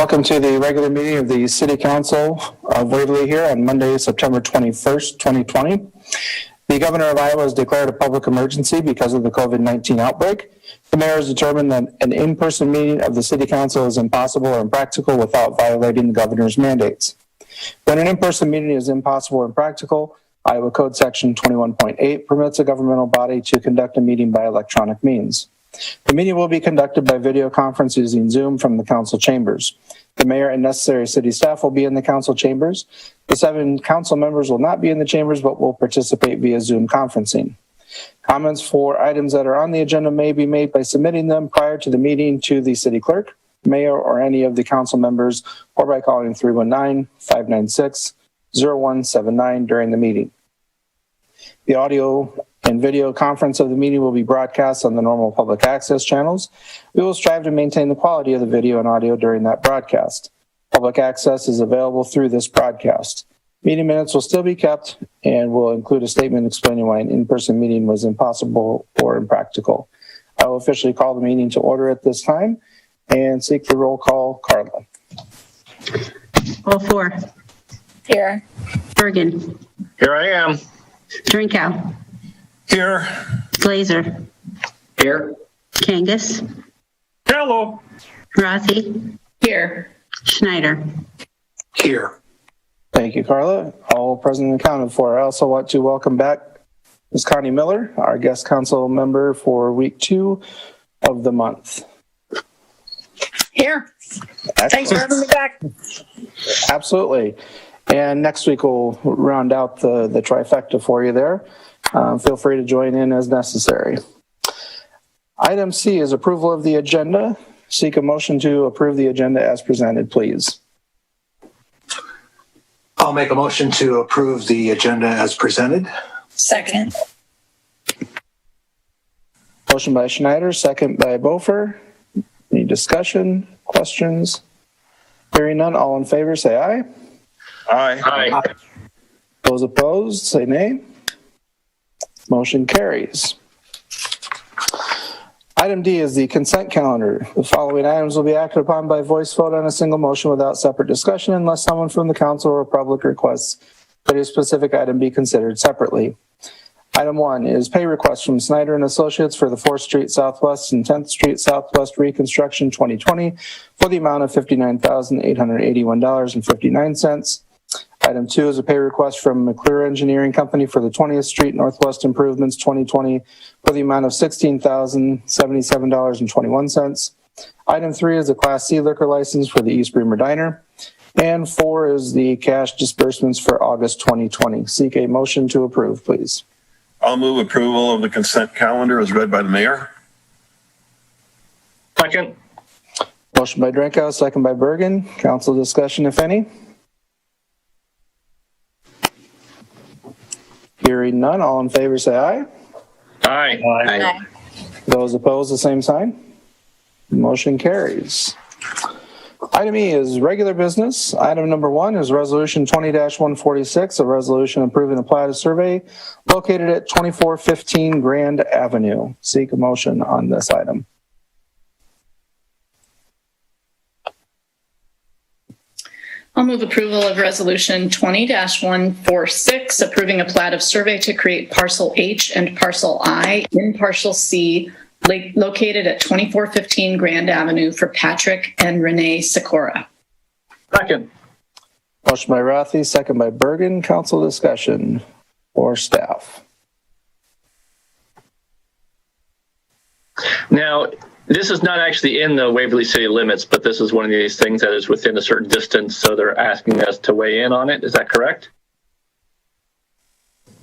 Welcome to the regular meeting of the City Council of Waverly here on Monday, September 21st, 2020. The Governor of Iowa has declared a public emergency because of the COVID-19 outbreak. The mayor has determined that an in-person meeting of the City Council is impossible or impractical without violating the Governor's mandates. When an in-person meeting is impossible or impractical, Iowa Code Section 21.8 permits a governmental body to conduct a meeting by electronic means. The meeting will be conducted by video conference using Zoom from the council chambers. The mayor and necessary city staff will be in the council chambers. The 7 council members will not be in the chambers, but will participate via Zoom conferencing. Comments for items that are on the agenda may be made by submitting them prior to the meeting to the city clerk, mayor, or any of the council members, or by calling 319-596-0179 during the meeting. The audio and video conference of the meeting will be broadcast on the normal public access channels. We will strive to maintain the quality of the video and audio during that broadcast. Public access is available through this broadcast. Meeting minutes will still be kept and will include a statement explaining why an in-person meeting was impossible or impractical. I will officially call the meeting to order at this time and seek the roll call. Carla. Beaufore. Here. Birgen. Here I am. Drenkow. Here. Glaser. Here. Kangas. Hello. Rathe. Here. Schneider. Here. Thank you, Carla. All present and accounted for. I also want to welcome back Ms. Connie Miller, our guest council member for week 2 of the month. Here. Thanks for having me back. Absolutely. And next week we'll round out the trifecta for you there. Feel free to join in as necessary. Item C is approval of the agenda. Seek a motion to approve the agenda as presented, please. I'll make a motion to approve the agenda as presented. Second. Motion by Schneider, second by Beaufore. Any discussion, questions? Hearing none, all in favor say aye. Aye. Aye. Those opposed say nay. Motion carries. Item D is the consent calendar. The following items will be acted upon by voice vote on a single motion without separate discussion unless someone from the council or public requests that a specific item be considered separately. Item 1 is pay request from Snyder and Associates for the 4th Street Southwest and 10th Street Southwest Reconstruction 2020 for the amount of $59,881.59. Item 2 is a pay request from McClure Engineering Co for the 20th Street Northwest Improvements 2020 for the amount of $16,077.21. Item 3 is a Class C liquor license for the East Bremer Diner. And 4 is the cash disbursements for August 2020. Seek a motion to approve, please. I'll move approval of the consent calendar as read by the mayor. Second. Motion by Drenkow, second by Birgen. Council discussion, if any. Hearing none, all in favor say aye. Aye. Aye. Those opposed, the same sign. Motion carries. Item E is regular business. Item number 1 is Resolution 20-146, a resolution approving the Plat of Survey located at 2415 Grand Avenue. Seek a motion on this item. I'll move approval of Resolution 20-146, approving a plat of survey to create Parcel H and Parcel I in Parcel C, located at 2415 Grand Avenue for Patrick and Renee Sikora. Second. Motion by Rathe, second by Birgen. Council discussion or staff. Now, this is not actually in the Waverly city limits, but this is one of these things that is within a certain distance, so they're asking us to weigh in on it. Is that correct?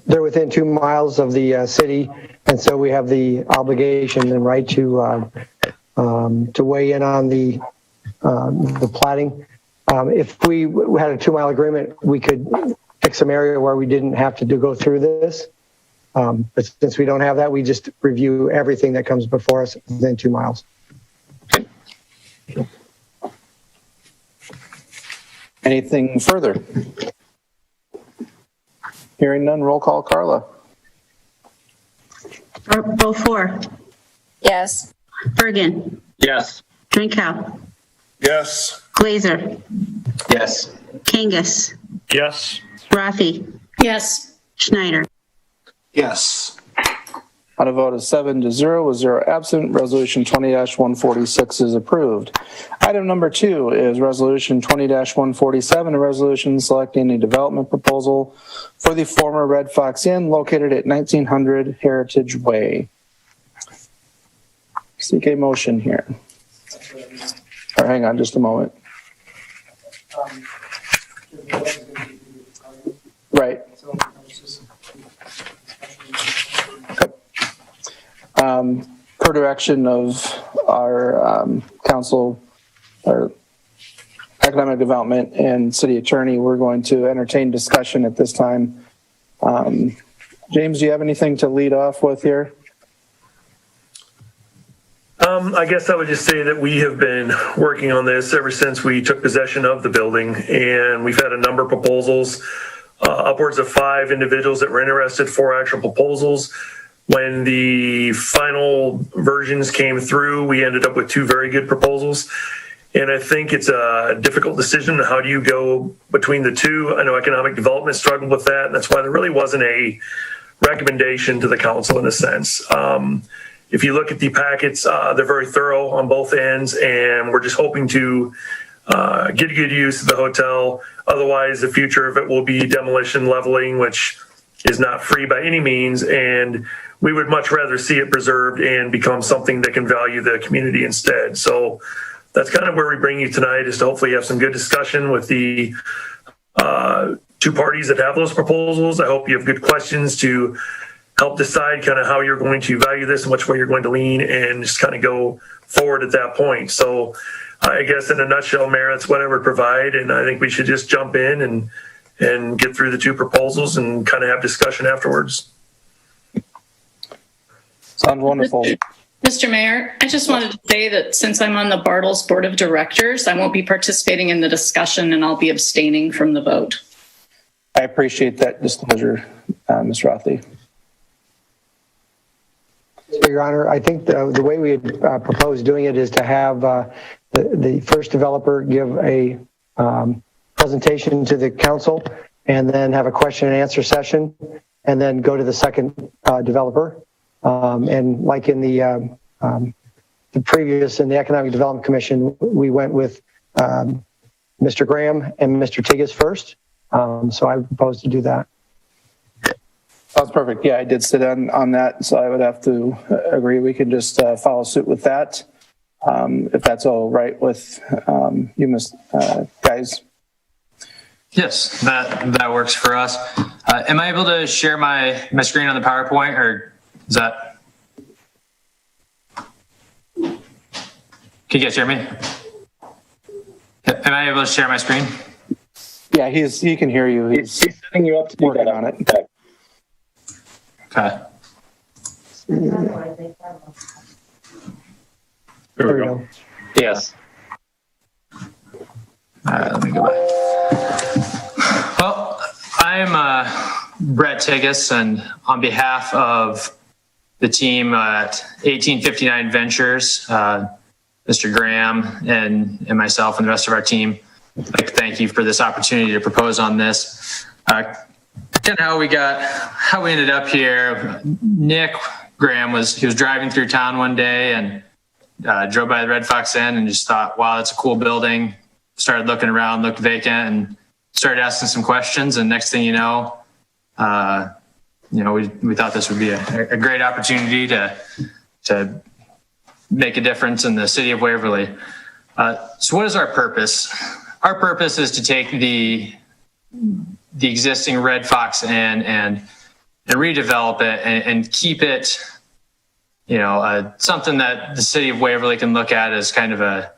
They're within 2 miles of the city, and so we have the obligation and right to weigh in on the platting. If we had a 2 mile agreement, we could pick some area where we didn't have to go through this. But since we don't have that, we just review everything that comes before us within 2 miles. Anything further? Hearing none, roll call. Carla. Beaufore. Yes. Birgen. Yes. Drenkow. Yes. Glaser, Yes. Kangas, Yes. Rathe, Yes. Schneider. Yes. On a vote of 7-0 with 0 absent, Resolution 20-146 is approved. Item number 2 is Resolution 20-147, a resolution selecting a development proposal for the former Red Fox Inn located at 1900 Heritage Way. Seek a motion here. Or hang on just a moment. Right. Per direction of our council, our economic development and city attorney, we're going to entertain discussion at this time. James, do you have anything to lead off with here? I guess I would just say that we have been working on this ever since we took possession of the building, and we've had a number of proposals, upwards of 5 individuals that were interested, 4 actual proposals. When the final versions came through, we ended up with 2 very good proposals. And I think it's a difficult decision. How do you go between the 2? I know economic development struggled with that, and that's why there really wasn't a recommendation to the council in a sense. If you look at the packets, they're very thorough on both ends, and we're just hoping to get a good use of the hotel. Otherwise, the future of it will be demolition leveling, which is not free by any means, and we would much rather see it preserved and become something that can value the community instead. So that's kind of where we bring you tonight, is to hopefully have some good discussion with the 2 parties that have those proposals. I hope you have good questions to help decide kind of how you're going to value this and which way you're going to lean, and just kind of go forward at that point. So I guess in a nutshell, Mayor, that's what I would provide. And I think we should just jump in and get through the 2 proposals and kind of have discussion afterwards. Sounds wonderful. Mr. Mayor, I just wanted to say that since I'm on the Bartles Board of Directors, I won't be participating in the discussion, and I'll be abstaining from the vote. I appreciate that disclosure, Ms. Rathe. Your Honor, I think the way we had proposed doing it is to have the first developer give a presentation to the council, and then have a question and answer session, and then go to the second developer. And like in the previous, in the Economic Development Commission, we went with Mr. Graham and Mr. Tigas first. So I propose to do that. That's perfect. Yeah, I did sit on that, so I would have to agree. We can just follow suit with that, if that's all right with you, guys. Yes, that works for us. Am I able to share my screen on the PowerPoint, or is that? Can you guys hear me? Am I able to share my screen? Yeah, he can hear you. He's setting you up to do that on it. Okay. There we go. Yes. All right, let me go back. Well, I'm Brett Tigas, and on behalf of the team at 1859 Ventures, Mr. Graham and myself and the rest of our team, I'd like to thank you for this opportunity to propose on this. Kind of how we ended up here. Nick Graham was driving through town one day and drove by the Red Fox Inn and just thought, wow, that's a cool building. Started looking around, looked vacant, and started asking some questions. And next thing you know, we thought this would be a great opportunity to make a difference in the city of Waverly. So what is our purpose? Our purpose is to take the existing Red Fox Inn and redevelop it and keep it, something that the city of Waverly can look at as kind of a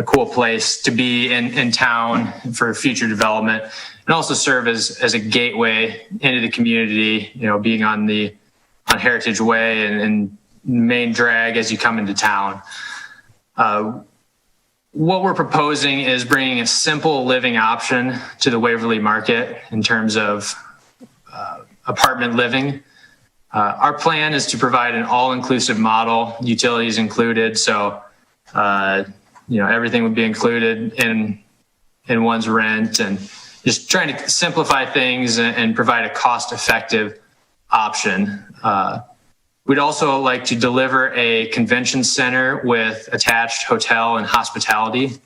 cool place to be in town for future development, and also serve as a gateway into the community, being on Heritage Way and main drag as you come into town. What we're proposing is bringing a simple living option to the Waverly market in terms of apartment living. Our plan is to provide an all-inclusive model, utilities included. So everything would be included in one's rent, and just trying to simplify things and provide a cost-effective option. We'd also like to deliver a convention center with attached hotel and hospitality.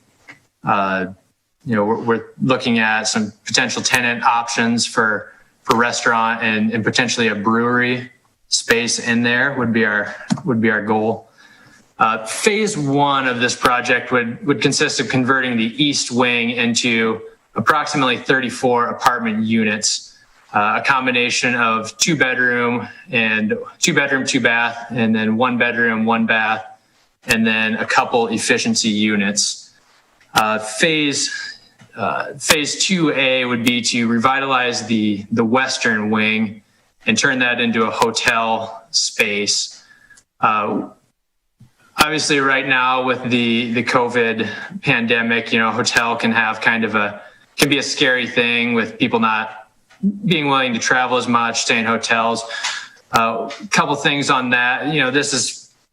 We're looking at some potential tenant options for restaurant and potentially a brewery space in there would be our goal. Phase one of this project would consist of converting the east wing into approximately 34 apartment units, a combination of 2-bedroom, 2-bath, and then 1-bedroom, 1-bath, and then a couple efficiency units. Phase 2A would be to revitalize the western wing and turn that into a hotel space. Obviously, right now with the COVID pandemic, hotel can have can be a scary thing with people not being willing to travel as much, stay in hotels. A couple things on that.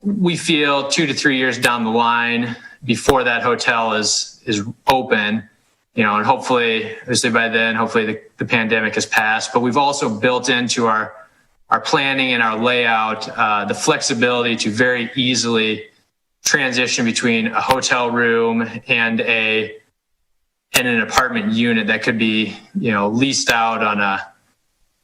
We feel 2 to 3 years down the line before that hotel is open, and hopefully, obviously by then, hopefully the pandemic has passed. But we've also built into our planning and our layout the flexibility to very easily transition between a hotel room and an apartment unit that could be, leased out on a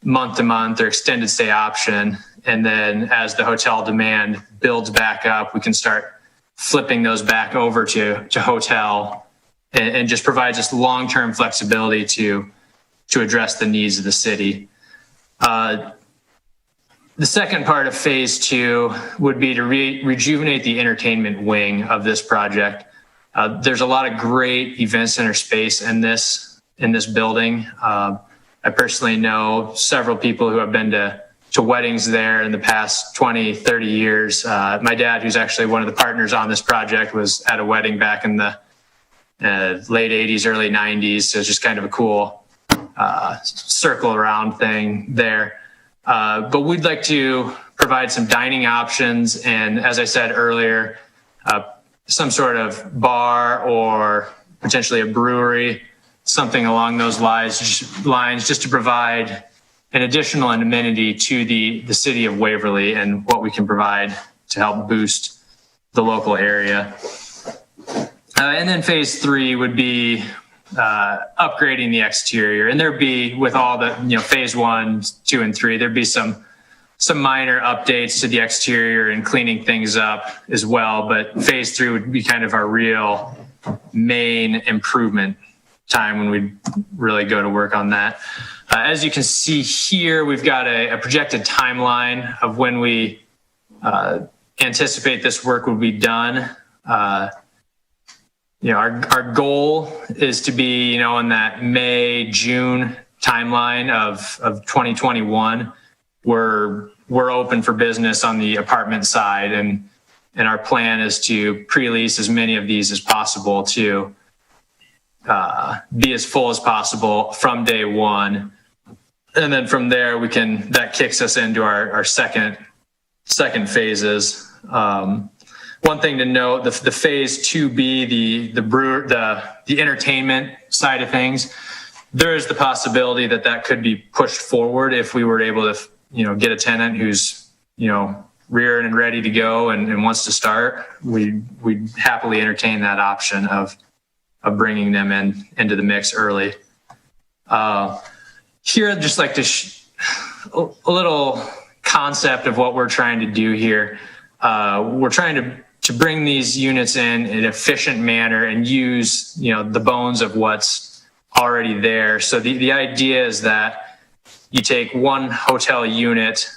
month-to-month or extended stay option. And then as the hotel demand builds back up, we can start flipping those back over to hotel, and just provides us long-term flexibility to address the needs of the city. The second part of phase 2 would be to rejuvenate the entertainment wing of this project. There's a lot of great event center space in this building. I personally know several people who have been to weddings there in the past 20, 30 years. My dad, who's actually one of the partners on this project, was at a wedding back in the late 80s, early 90s. So it's just kind of a cool circle around thing there. But we'd like to provide some dining options, and as I said earlier, some sort of bar or potentially a brewery, something along those lines, just to provide an additional amenity to the city of Waverly and what we can provide to help boost the local area. And then phase 3 would be upgrading the exterior, and there'd be, with all the phase 1, 2, and 3, there'd be some minor updates to the exterior and cleaning things up as well. But phase 3 would be kind of our real main improvement time when we'd really go to work on that. As you can see here, we've got a projected timeline of when we anticipate this work will be done. Our goal is to be, in that May, June timeline of 2021. We're open for business on the apartment side, and our plan is to pre-lease as many of these as possible to be as full as possible from day one. And then from there, that kicks us into our second phases. One thing to note, the phase 2B, the entertainment side of things, there is the possibility that could be pushed forward if we were able to, get a tenant who's, rearing and ready to go and wants to start. We'd happily entertain that option of bringing them into the mix early. Here, I'd just like to a little concept of what we're trying to do here. We're trying to bring these units in an efficient manner and use, the bones of what's already there. So the idea is that you take one hotel unit,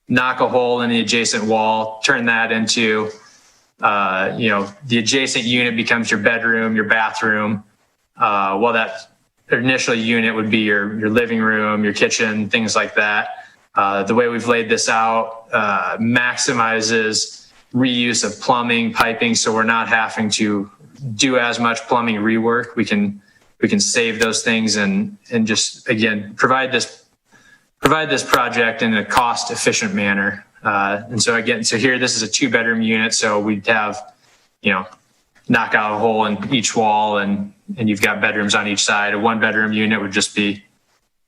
knock a hole in the adjacent wall, turn that into, the adjacent unit becomes your bedroom, your bathroom. While that initial unit would be your living room, your kitchen, things like that. The way we've laid this out maximizes reuse of plumbing, piping, so we're not having to do as much plumbing rework. We can save those things and just, again, provide this project in a cost efficient manner. And so here, this is a 2-bedroom unit, so we'd have, knock out a hole in each wall and you've got bedrooms on each side. A 1-bedroom unit would just be,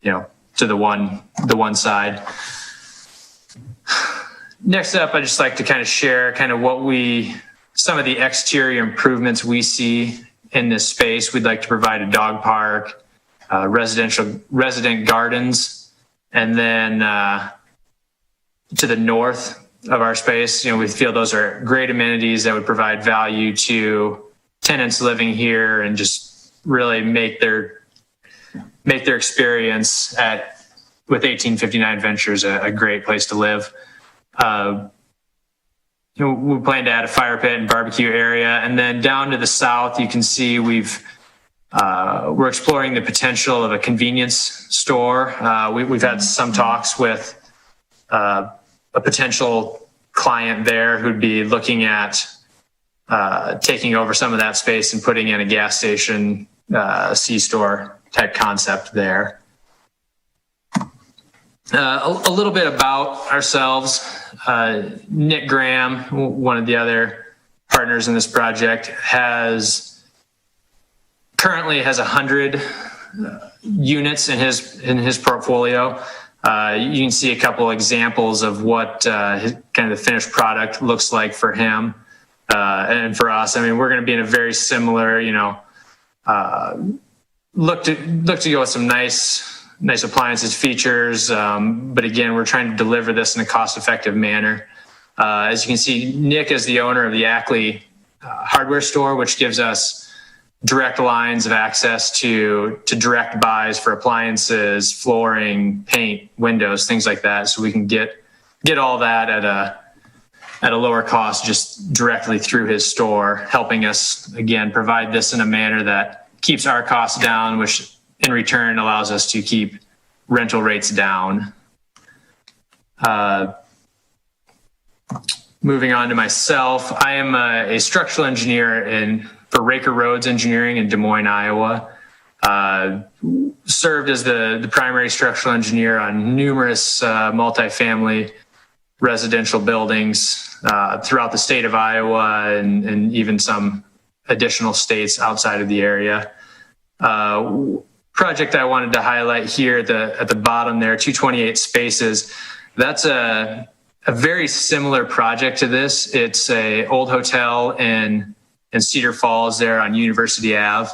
to the one side. Next up, I'd just like to kind of share some of the exterior improvements we see in this space. We'd like to provide a dog park, resident gardens, and then to the north of our space, we feel those are great amenities that would provide value to tenants living here and just really make their experience with 1859 Ventures a great place to live. We plan to add a fire pit and barbecue area, and then down to the south, you can see we're exploring the potential of a convenience store. We've had some talks with a potential client there who'd be looking at taking over some of that space and putting in a gas station, C-store type concept there. A little bit about ourselves. Nick Graham, one of the other partners in this project, currently has 100 units in his portfolio. You can see a couple examples of what kind of the finished product looks like for him and for us. I mean, we're going to be in a very similar, look to go with some nice appliances, features, but again, we're trying to deliver this in a cost-effective manner. As you can see, Nick is the owner of the Ackley hardware store, which gives us direct lines of access to direct buys for appliances, flooring, paint, windows, things like that. So we can get all that at a lower cost just directly through his store, helping us, again, provide this in a manner that keeps our costs down, which in return allows us to keep rental rates down. Moving on to myself, I am a structural engineer for Raker Roads Engineering in Des Moines, Iowa. Served as the primary structural engineer on numerous multifamily residential buildings throughout the state of Iowa and even some additional states outside of the area. Project I wanted to highlight here at the bottom there, 228 Spaces. That's a very similar project to this. It's a old hotel in Cedar Falls there on University Ave.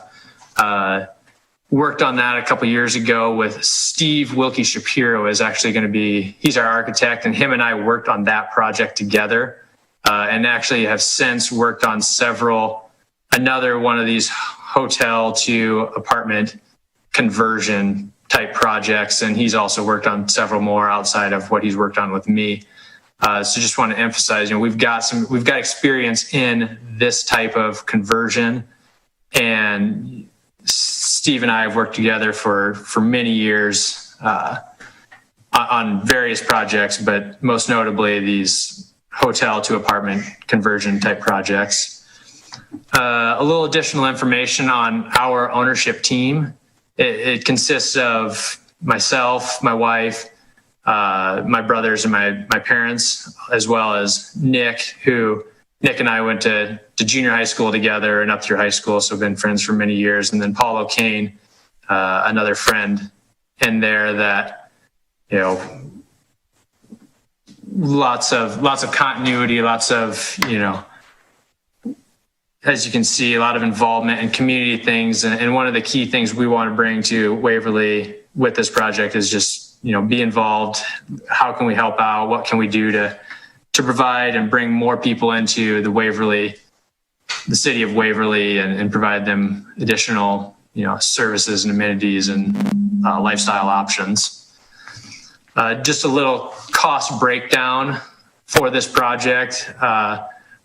Worked on that a couple years ago with Steve Wilkie Shapiro is actually going to be, he's our architect, and him and I worked on that project together and actually have since worked on another one of these hotel to apartment conversion type projects. And he's also worked on several more outside of what he's worked on with me. So just want to emphasize, we've got experience in this type of conversion, and Steve and I have worked together for many years on various projects, but most notably these hotel to apartment conversion type projects. A little additional information on our ownership team. It consists of myself, my wife, my brothers, and my parents, as well as Nick and I went to junior high school together and up through high school, so we've been friends for many years. And then Paul O'Kane, another friend in there that, lots of continuity, lots of, as you can see, a lot of involvement in community things. And one of the key things we want to bring to Waverly with this project is just, be involved. How can we help out? What can we do to provide and bring more people into the city of Waverly and provide them additional, services and amenities and lifestyle options. Just a little cost breakdown for this project.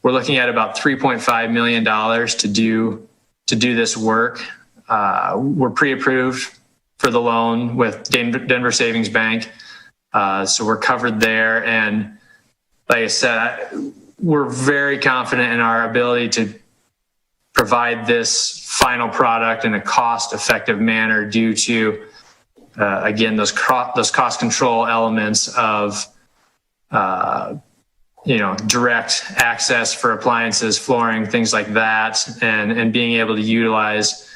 We're looking at about $3.5 million to do this work. We're pre-approved for the loan with Denver Savings Bank. So we're covered there. And like I said, we're very confident in our ability to provide this final product in a cost-effective manner due to, again, those cost control elements of, direct access for appliances, flooring, things like that, and being able to utilize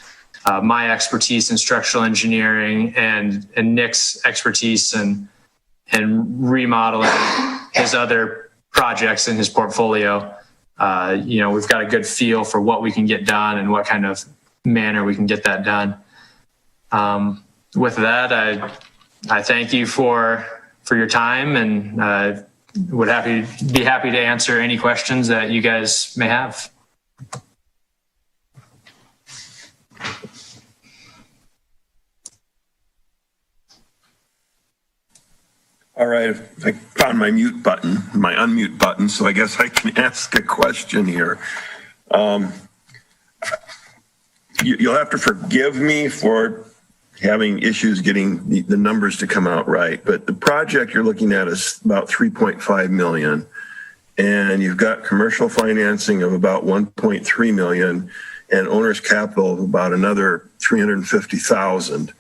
my expertise in structural engineering and Nick's expertise and remodeling his other projects in his portfolio. We've got a good feel for what we can get done and what kind of manner we can get that done. With that, I thank you for your time, and would be happy to answer any questions that you guys may have. All right, I found my unmute button, so I guess I can ask a question here. You'll have to forgive me for having issues getting the numbers to come out right, but the project you're looking at is about 3.5 million, and you've got commercial financing of about 1.3 million and owner's capital of about another 350,000.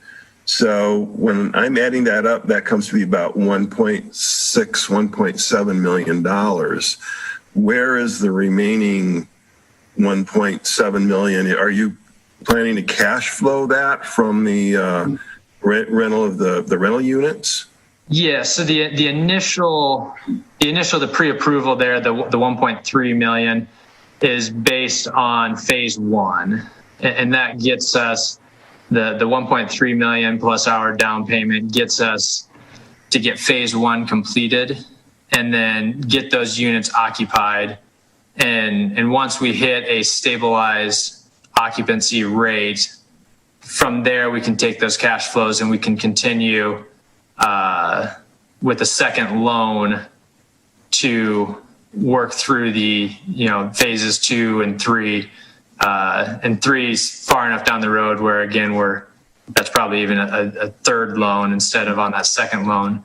So when I'm adding that up, that comes to be about $1.7 million. Where is the remaining 1.7 million? Are you planning to cash flow that from the rental of the rental units? Yeah. So the initial pre-approval there, the 1.3 million is based on phase one, and that gets us the 1.3 million plus our down payment gets us to get phase one completed, and then get those units occupied. And once we hit a stabilized occupancy rate, from there we can take those cash flows and we can continue with the second loan to work through the phases 2 and 3. And 3 is far enough down the road where again that's probably even a third loan instead of on that second loan.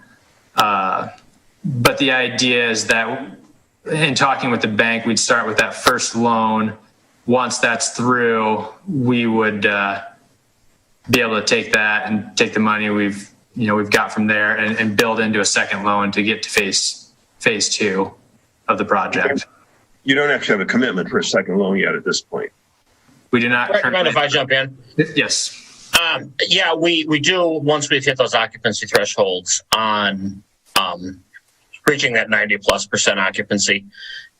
But the idea is that in talking with the bank, we'd start with that first loan. Once that's through, we would be able to take that and take the money we've got from there and build into a second loan to get to phase 2 of the project. You don't actually have a commitment for a second loan yet at this point. We do not. Mind if I jump in? Yes. Yeah, we do once we've hit those occupancy thresholds on reaching that 90+% occupancy.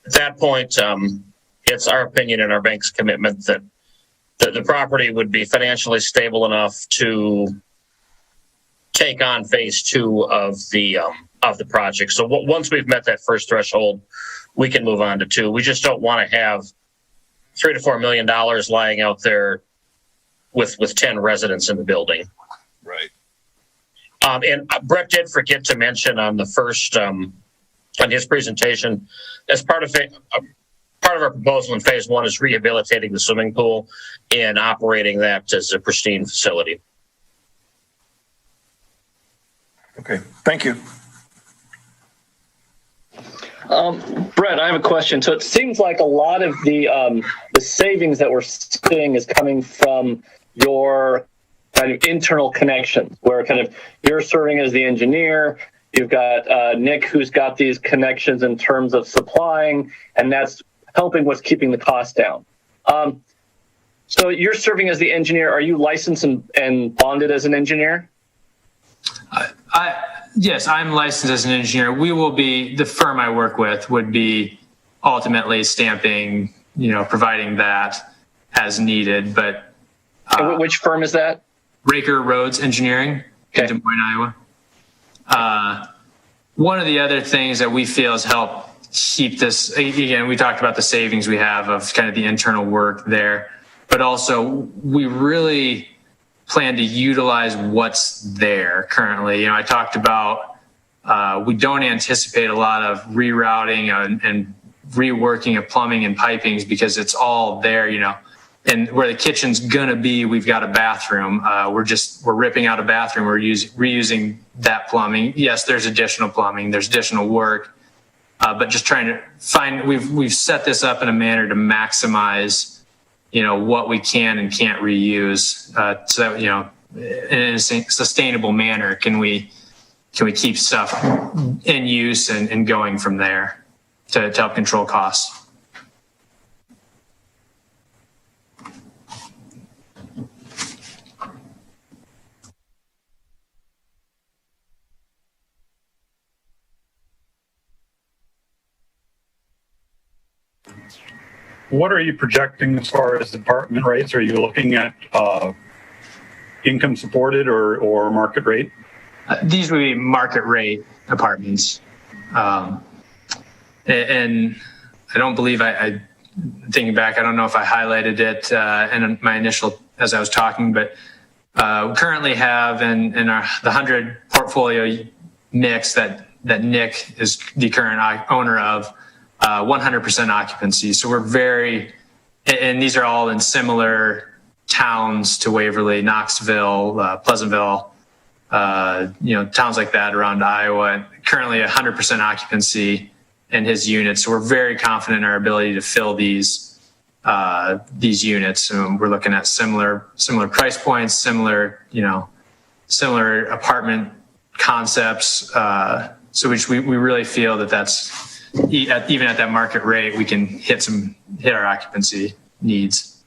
At that point, it's our opinion and our bank's commitment that the property would be financially stable enough to take on phase 2 of the project. So once we've met that first threshold, we can move on to 2. We just don't want to have $3 to $4 million lying out there with 10 residents in the building. Right. And Brett did forget to mention on the first on his presentation, as part of our proposal in phase 1 is rehabilitating the swimming pool and operating that as a pristine facility. Okay, thank you. Brett, I have a question. So it seems like a lot of the savings that we're seeing is coming from your kind of internal connections, where kind of you're serving as the engineer. You've got Nick, who's got these connections in terms of supplying, and that's helping with keeping the cost down. So you're serving as the engineer. Are you licensed and bonded as an engineer? Yes, I'm licensed as an engineer. We will be, the firm I work with would be ultimately stamping, providing that as needed. But which firm is that? Raker Roads Engineering in Des Moines, Iowa. One of the other things that we feel has helped keep this, again, we talked about the savings we have of kind of the internal work there, but also we really plan to utilize what's there currently. I talked about we don't anticipate a lot of rerouting and reworking of plumbing and pipings because it's all there, and where the kitchen's gonna be, we've got a bathroom. We're ripping out a bathroom. We're reusing that plumbing. Yes, there's additional plumbing. There's additional work, but just trying to find. We've set this up in a manner to maximize, what we can and can't reuse, so that, in a sustainable manner, can we keep stuff in use and going from there. to help control costs. What are you projecting as far as apartment rates? Are you looking at income supported or market rate? These would be market rate apartments. And I don't believe I thinking back, I don't know if I highlighted it in my initial, as I was talking, but we currently have in the 100 portfolio mix that Nick is the current owner of, 100% occupancy. So we're very, and these are all in similar towns to Waverly, Knoxville, Pleasantville, towns like that around Iowa. Currently 100% occupancy in his units. So we're very confident in our ability to fill these units. We're looking at similar price points, similar apartment concepts. So we really feel that's even at that market rate, we can hit our occupancy needs.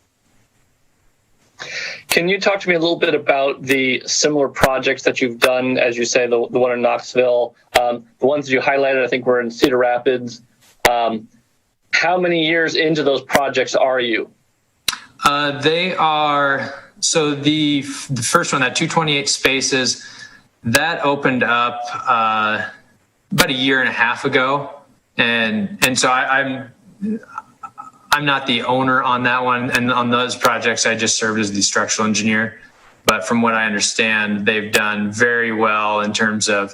Can you talk to me a little bit about the similar projects that you've done, as you say, the one in Knoxville, the ones that you highlighted, I think were in Cedar Rapids. How many years into those projects are you? They are, so the first one, that 228 spaces, that opened up about a year and a half ago. And so I'm not the owner on that one, and on those projects I just served as the structural engineer. But from what I understand, they've done very well in terms of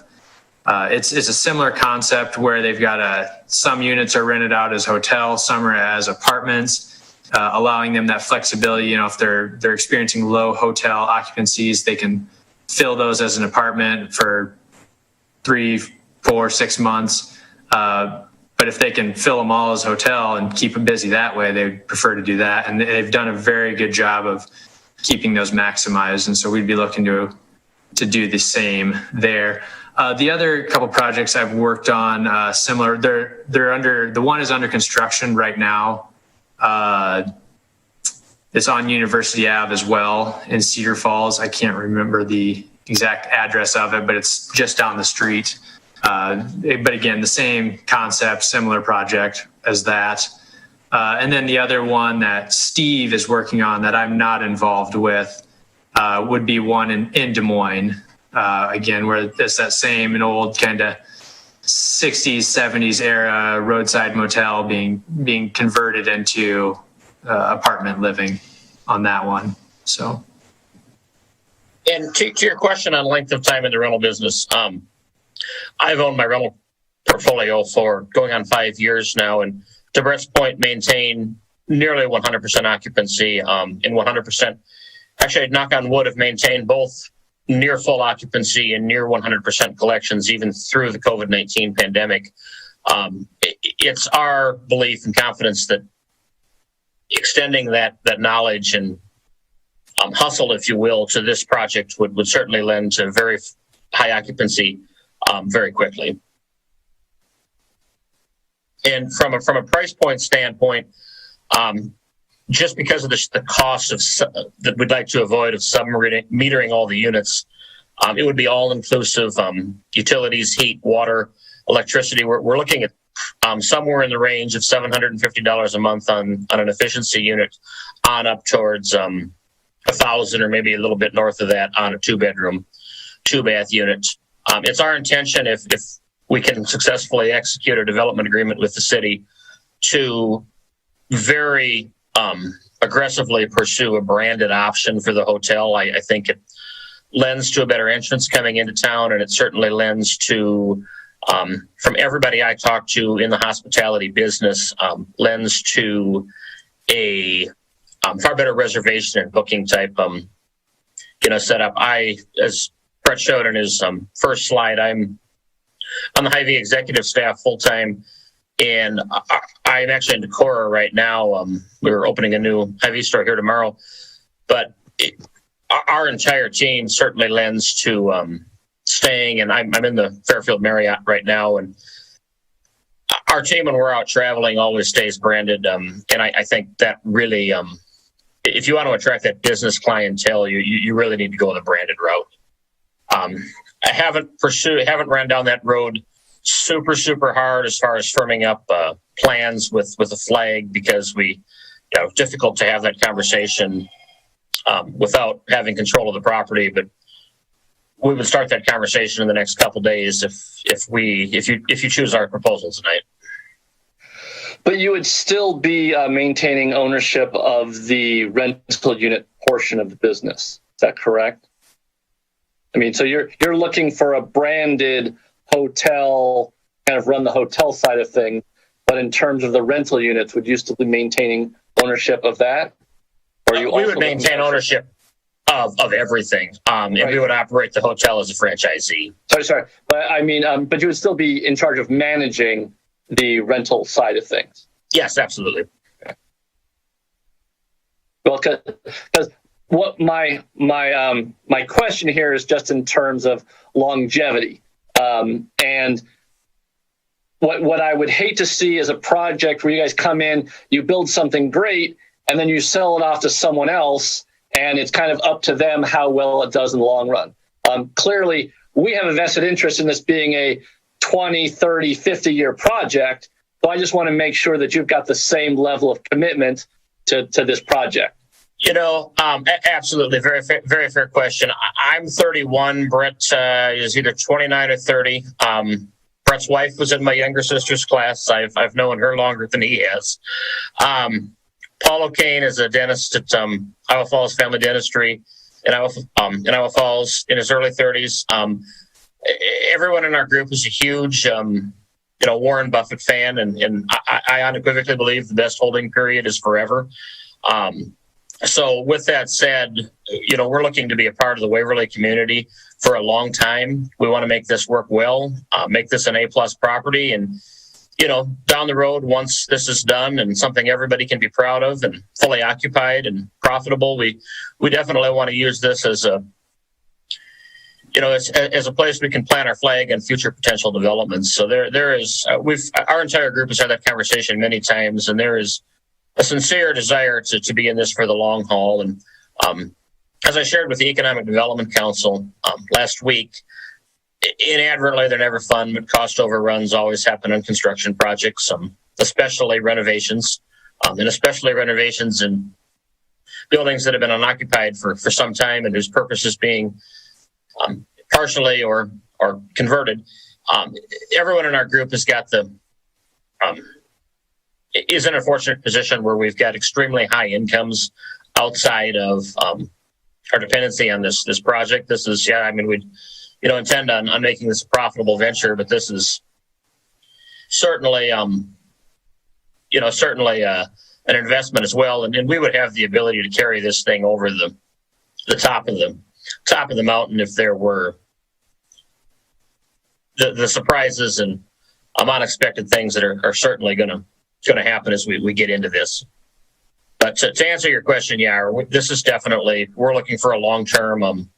it's a similar concept where they've got some units are rented out as hotels, some are as apartments, allowing them that flexibility. If they're experiencing low hotel occupancies, they can fill those as an apartment for 3, 4, 6 months. But if they can fill them all as hotel and keep them busy that way, they prefer to do that. And they've done a very good job of keeping those maximized. And so we'd be looking to do the same there. The other couple projects I've worked on, similar, the one is under construction right now. It's on University Ave as well in Cedar Falls. I can't remember the exact address of it, but it's just down the street. But again, the same concept, similar project as that. And then the other one that Steve is working on that I'm not involved with would be one in Des Moines. Again, where it's that same an old kind of 60s, 70s era roadside motel being converted into apartment living on that one. So. And to your question on length of time in the rental business, I've owned my rental portfolio for going on 5 years now, and to Brett's point, maintain nearly 100% occupancy in 100%. Actually, I'd knock on wood, have maintained both near full occupancy and near 100% collections, even through the COVID-19 pandemic. It's our belief and confidence that extending that knowledge and hustle, if you will, to this project would certainly lend to very high occupancy very quickly. And from a price point standpoint, just because of the cost of that we'd like to avoid of sub-metering all the units, it would be all inclusive, utilities, heat, water, electricity. We're looking at somewhere in the range of $750 a month on an efficiency unit, on up towards $1,000 or maybe a little bit north of that on a 2-bedroom, 2-bath unit. It's our intention, if we can successfully execute a development agreement with the city, to very aggressively pursue a branded option for the hotel. I think it lends to a better entrance coming into town, and it certainly lends to, from everybody I talk to in the hospitality business, lends to a far better reservation and booking type setup. As Brett showed in his first slide, I'm on the Hy-Vee executive staff full-time, and I'm actually in Decorah right now. We're opening a new Hy-Vee store here tomorrow, but our entire team certainly lends to staying, and I'm in the Fairfield Marriott right now, and our team, when we're out traveling, always stays branded. And I think that really, if you want to attract that business clientele, you really need to go the branded route. I haven't ran down that road super hard as far as firming up plans with a flag, because it's difficult to have that conversation without having control of the property. But we would start that conversation in the next couple of days if you choose our proposal tonight. But you would still be maintaining ownership of the rental unit portion of the business. Is that correct? I mean, so you're looking for a branded hotel, kind of run the hotel side of things, but in terms of the rental units, would you still be maintaining ownership of that? Or you we would maintain ownership of everything, and we would operate the hotel as a franchisee. Sorry, but I mean, but you would still be in charge of managing the rental side of things. Yes, absolutely. Well, because what my question here is just in terms of longevity, and what I would hate to see is a project where you guys come in, you build something great, and then you sell it off to someone else, and it's kind of up to them how well it does in the long run. Clearly, we have a vested interest in this being a 20, 30, 50-year project, so I just want to make sure that you've got the same level of commitment to this project. Absolutely. Very fair question. I'm 31. Brett is either 29 or 30. Brett's wife was in my younger sister's class. I've known her longer than he has. Paul O'Kane is a dentist at Iowa Falls Family Dentistry in Iowa Falls in his early 30s. Everyone in our group is a huge, Warren Buffett fan, and I unequivocally believe the best holding period is forever. So with that said, we're looking to be a part of the Waverly community for a long time. We want to make this work well, make this an A+ property, and down the road, once this is done and something everybody can be proud of and fully occupied and profitable, we definitely want to use this as a as a place we can plant our flag and future potential developments. So there is our entire group has had that conversation many times, and there is a sincere desire to be in this for the long haul. And as I shared with the Economic Development Council last week, inadvertently, they're never fun, but cost overruns always happen on construction projects, especially renovations, and especially renovations in buildings that have been unoccupied for some time and whose purpose is being partially or converted. Everyone in our group has got is in a fortunate position where we've got extremely high incomes outside of our dependency on this project. This is, we'd intend on making this a profitable venture, but this is certainly an investment as well. And we would have the ability to carry this thing over the top of the mountain if there were the surprises and unexpected things that are certainly going to happen as we get into this. But to answer your question, this is definitely, we're looking for a long-term,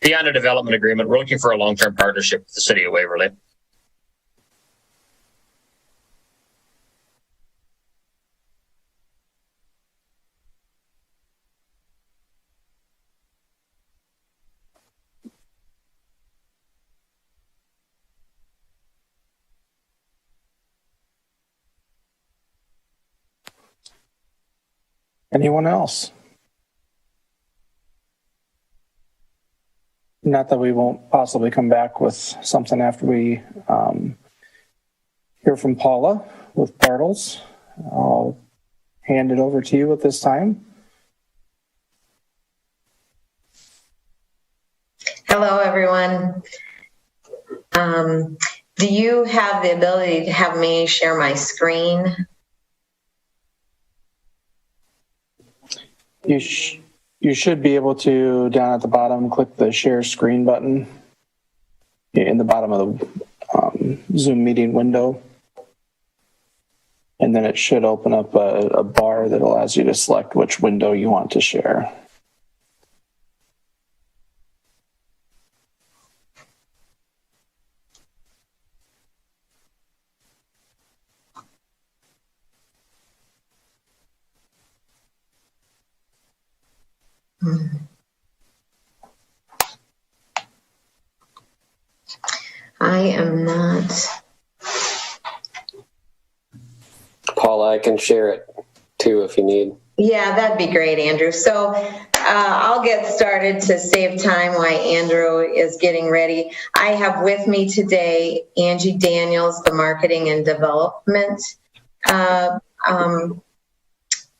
beyond a development agreement, we're looking for a long-term partnership with the city of Waverly. Anyone else? Not that we won't possibly come back with something after we hear from Paula with Bartles. I'll hand it over to you at this time. Hello, everyone. Do you have the ability to have me share my screen? You should be able to, down at the bottom, click the share screen button in the bottom of the Zoom meeting window. And then it should open up a bar that allows you to select which window you want to share. I am not. Paula, I can share it too if you need. Yeah, that'd be great, Andrew. So I'll get started to save time while Andrew is getting ready. I have with me today Angie Daniels, the Marketing and Development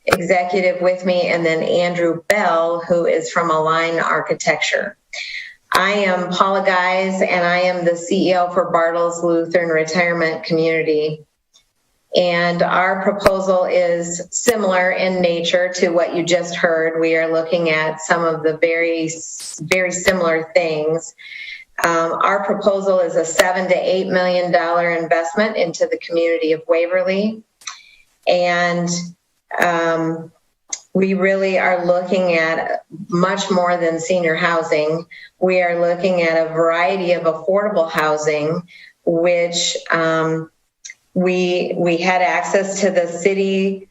executive with me, and then Andrew Bell, who is from Align Architecture. I am Paula Guys, and I am the CEO for Bartles Lutheran Retirement Community. And our proposal is similar in nature to what you just heard. We are looking at some of the very similar things. Our proposal is a $7 to $8 million investment into the community of Waverly. And we really are looking at much more than senior housing. We are looking at a variety of affordable housing, which we had access to the city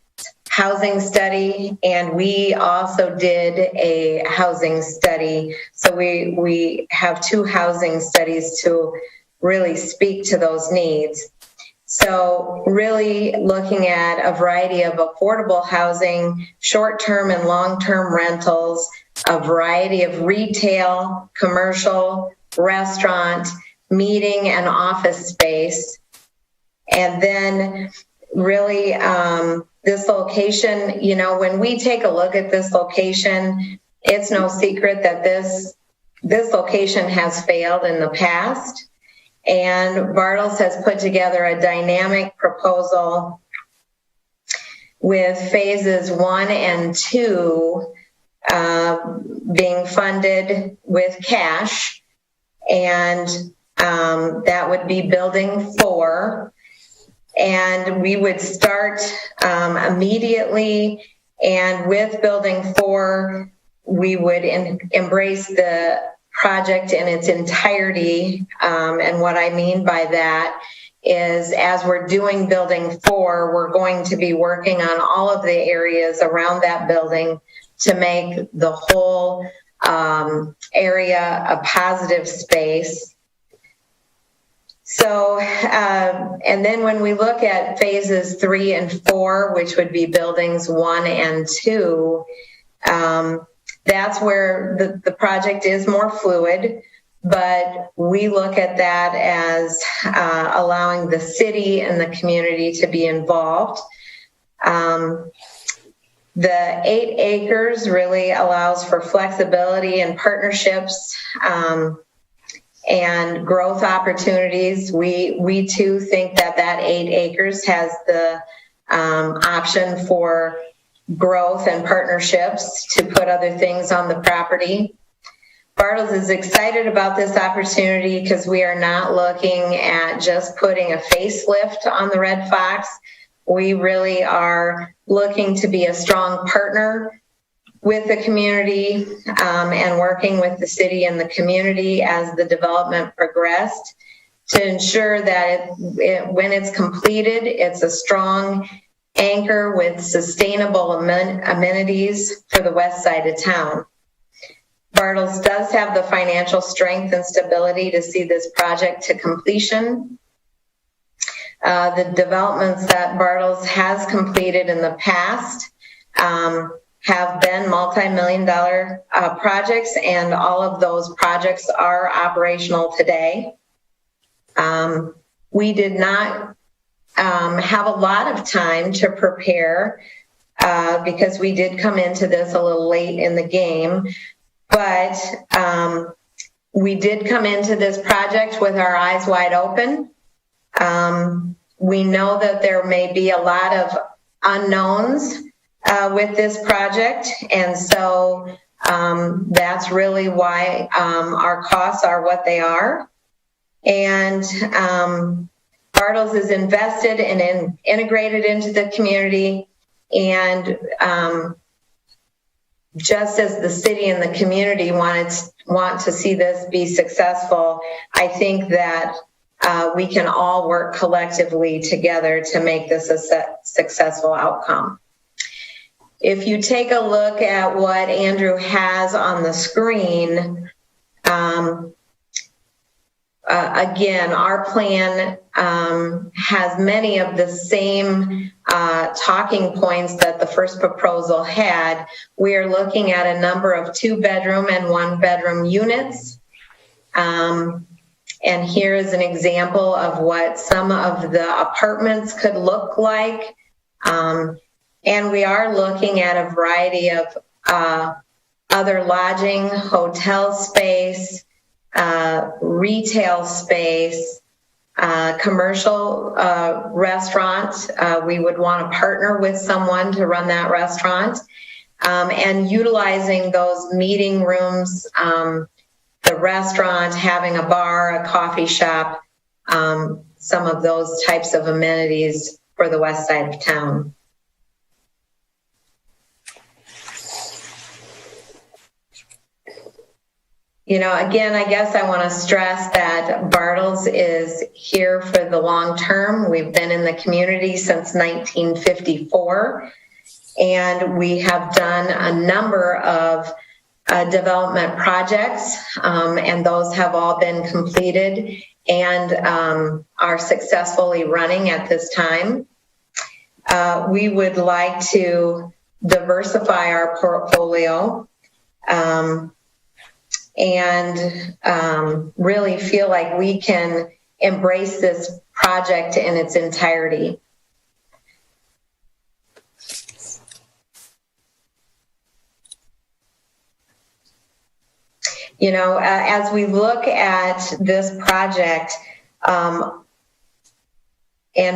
housing study, and we also did a housing study. So we have two housing studies to really speak to those needs. So really looking at a variety of affordable housing, short-term and long-term rentals, a variety of retail, commercial, restaurant, meeting and office space. And then really this location, you know, when we take a look at this location, it's no secret that this location has failed in the past. And Bartles has put together a dynamic proposal with phases 1 and 2 being funded with cash. And that would be building 4. And we would start immediately. And with building 4, we would embrace the project in its entirety. And what I mean by that is, as we're doing building 4, we're going to be working on all of the areas around that building to make the whole area a positive space. So, and then when we look at phases 3 and 4, which would be buildings 1 and 2, that's where the project is more fluid, but we look at that as allowing the city and the community to be involved. The 8 acres really allows for flexibility and partnerships and growth opportunities. We too think that 8 acres has the option for growth and partnerships to put other things on the property. Bartles is excited about this opportunity because we are not looking at just putting a facelift on the Red Fox. We really are looking to be a strong partner with the community and working with the city and the community as the development progressed to ensure that when it's completed, it's a strong anchor with sustainable amenities for the west side of town. Bartles does have the financial strength and stability to see this project to completion. The developments that Bartles has completed in the past have been multi-million-dollar projects, and all of those projects are operational today. We did not have a lot of time to prepare because we did come into this a little late in the game, but we did come into this project with our eyes wide open. We know that there may be a lot of unknowns with this project, and so that's really why our costs are what they are. And Bartles is invested and integrated into the community, and just as the city and the community want to see this be successful, I think that we can all work collectively together to make this a successful outcome. if you take a look at what Andrew has on the screen, again, our plan has many of the same talking points that the first proposal had. We are looking at a number of 2-bedroom and 1-bedroom units. And here is an example of what some of the apartments could look like. And we are looking at a variety of other lodging, hotel space, retail space, commercial restaurant. We would want to partner with someone to run that restaurant, and utilizing those meeting rooms, the restaurant, having a bar, a coffee shop, some of those types of amenities for the west side of town. You know, again, I guess I want to stress that Bartles is here for the long term. We've been in the community since 1954, and we have done a number of development projects, and those have all been completed and are successfully running at this time. We would like to diversify our portfolio and really feel like we can embrace this project in its entirety. You know, as we look at this project and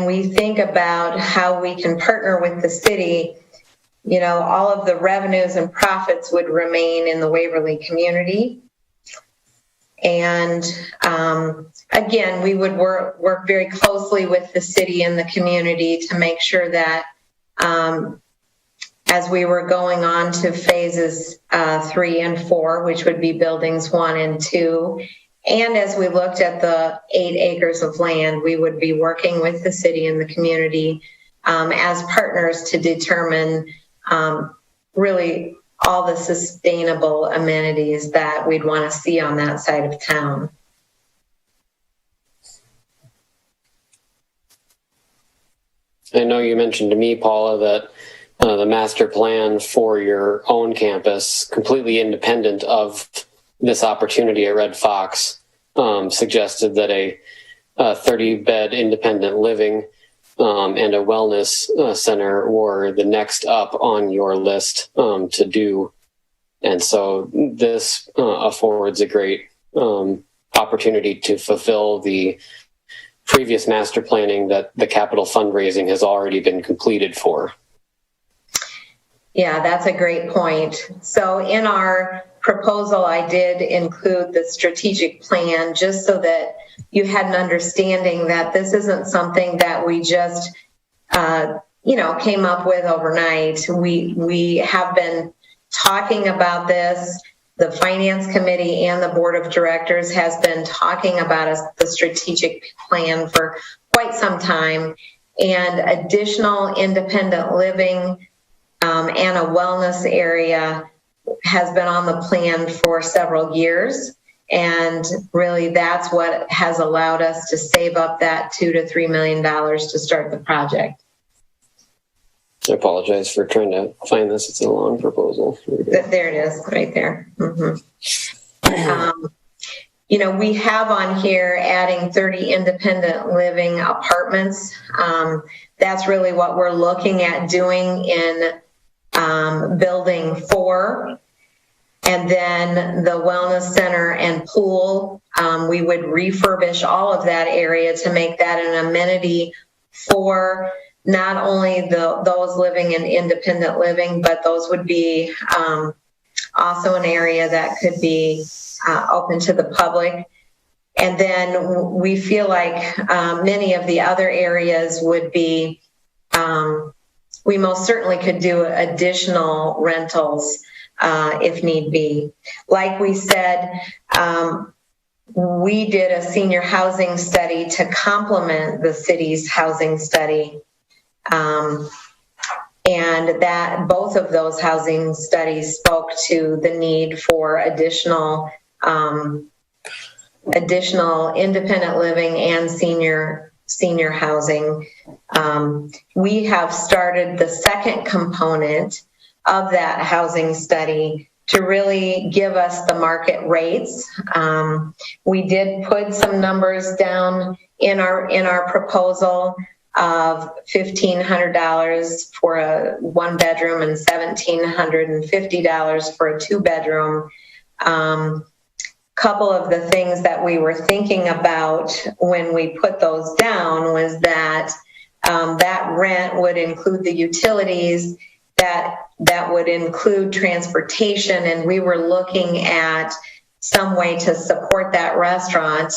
we think about how we can partner with the city, you know, all of the revenues and profits would remain in the Waverly community. And again, we would work very closely with the city and the community to make sure that as we were going on to phases 3 and 4, which would be buildings 1 and 2, and as we looked at the 8 acres of land, we would be working with the city and the community as partners to determine really all the sustainable amenities that we'd want to see on that side of town. I know you mentioned to me, Paula, that the master plan for your own campus, completely independent of this opportunity at Red Fox, suggested that a 30-bed independent living and a wellness center were the next up on your list to do. And so this affords a great opportunity to fulfill the previous master planning that the capital fundraising has already been completed for. Yeah, that's a great point. So in our proposal, I did include the strategic plan just so that you had an understanding that this isn't something that we just, came up with overnight. We have been talking about this. The Finance Committee and the Board of Directors has been talking about the strategic plan for quite some time, and additional independent living and a wellness area has been on the plan for several years. And really that's what has allowed us to save up that $2 to $3 million to start the project. I apologize for trying to find this. It's a long proposal. There it is, right there. Mm-hmm. We have on here adding 30 independent living apartments. That's really what we're looking at doing in building 4. And then the wellness center and pool, we would refurbish all of that area to make that an amenity for not only those living in independent living, but those would be also an area that could be open to the public. And then we feel like many of the other areas would be, we most certainly could do additional rentals if need be. Like we said, we did a senior housing study to complement the city's housing study. And that both of those housing studies spoke to the need for additional independent living and senior housing. We have started the second component of that housing study to really give us the market rates. We did put some numbers down in our proposal of $1,500 for a 1-bedroom and $1,750 for a 2-bedroom. Couple of the things that we were thinking about when we put those down was that that rent would include the utilities, that would include transportation, and we were looking at some way to support that restaurant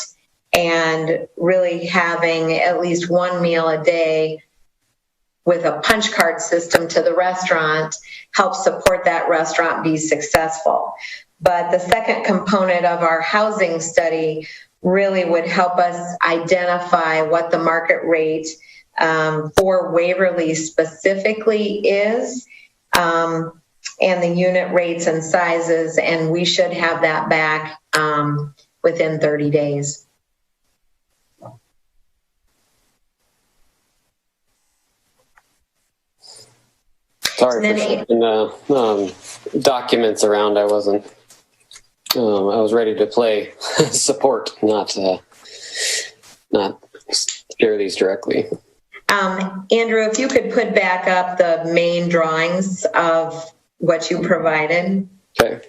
and really having at least one meal a day with a punch card system to the restaurant help support that restaurant be successful. But the second component of our housing study really would help us identify what the market rate for Waverly specifically is, and the unit rates and sizes, and we should have that back within 30 days. Sorry for shifting the documents around. I wasn't. I was ready to play support, not share these directly. Andrew, if you could put back up the main drawings of what you provided. Okay.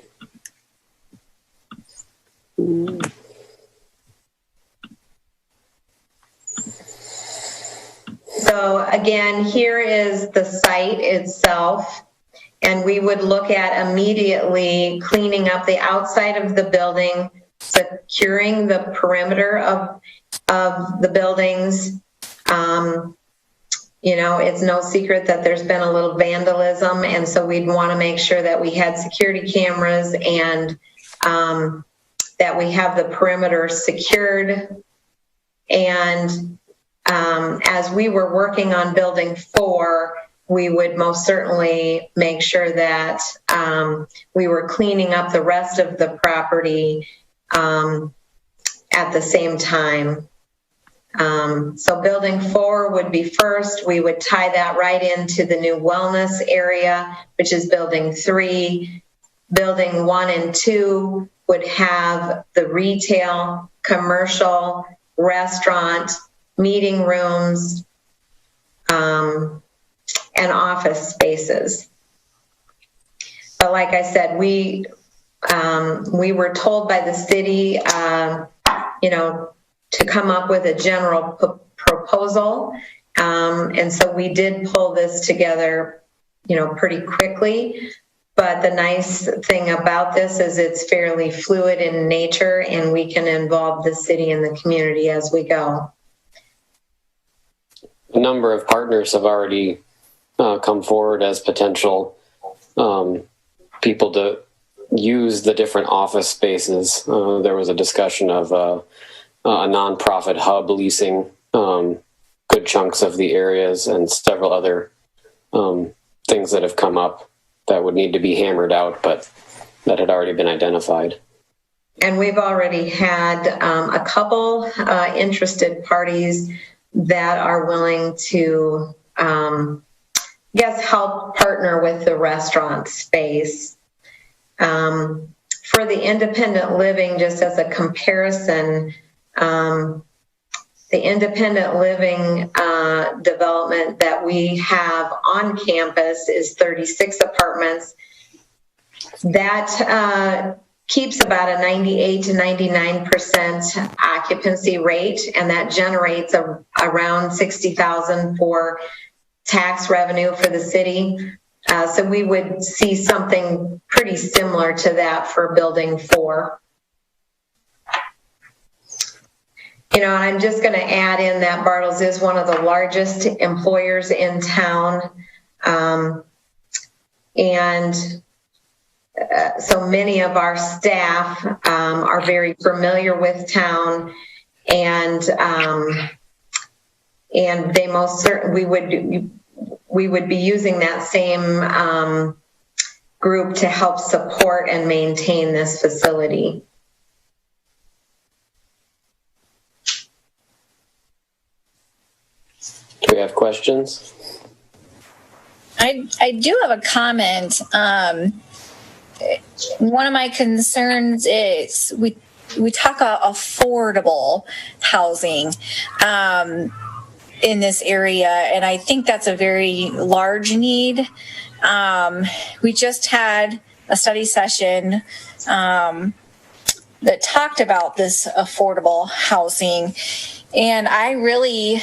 So again, here is the site itself, and we would look at immediately cleaning up the outside of the building, securing the perimeter of the buildings. You know, it's no secret that there's been a little vandalism, and so we'd want to make sure that we had security cameras and that we have the perimeter secured. And as we were working on building 4, we would most certainly make sure that we were cleaning up the rest of the property at the same time. So building 4 would be first. We would tie that right into the new wellness area, which is building 3. Building 1 and 2 would have the retail, commercial, restaurant, meeting rooms, and office spaces. But like I said, we were told by the city, to come up with a general proposal. And so we did pull this together, pretty quickly. But the nice thing about this is it's fairly fluid in nature, and we can involve the city and the community as we go. A number of partners have already come forward as potential people to use the different office spaces. There was a discussion of a nonprofit hub leasing good chunks of the areas, and several other things that have come up that would need to be hammered out, but that had already been identified. And we've already had a couple interested parties that are willing to, help partner with the restaurant space. For the independent living, just as a comparison, the independent living development that we have on campus is 36 apartments. That keeps about a 98 to 99% occupancy rate, and that generates around $60,000 for tax revenue for the city. So we would see something pretty similar to that for building 4. And I'm just going to add in that Bartles is one of the largest employers in town. So many of our staff are very familiar with town, and they most certainly, we would be using that same group to help support and maintain this facility. Do we have questions? I do have a comment. One of my concerns is we talk about affordable housing in this area, and I think that's a very large need. We just had a study session that talked about this affordable housing, and I really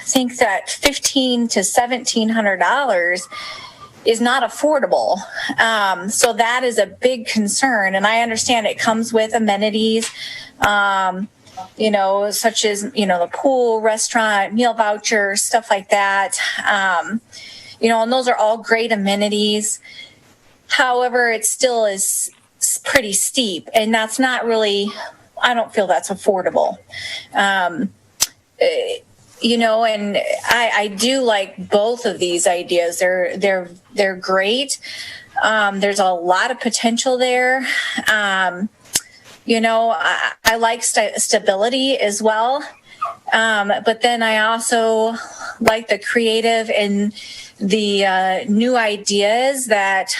think that $1,500 to $1,700 is not affordable. So that is a big concern. And I understand it comes with amenities, you know, such as, you know, the pool, restaurant, meal voucher, stuff like that. You know, and those are all great amenities. However, it still is pretty steep, and that's not really, I don't feel that's affordable. You know, and I do like both of these ideas. They're great. There's a lot of potential there. You know, I like stability as well. But then I also like the creative and the new ideas that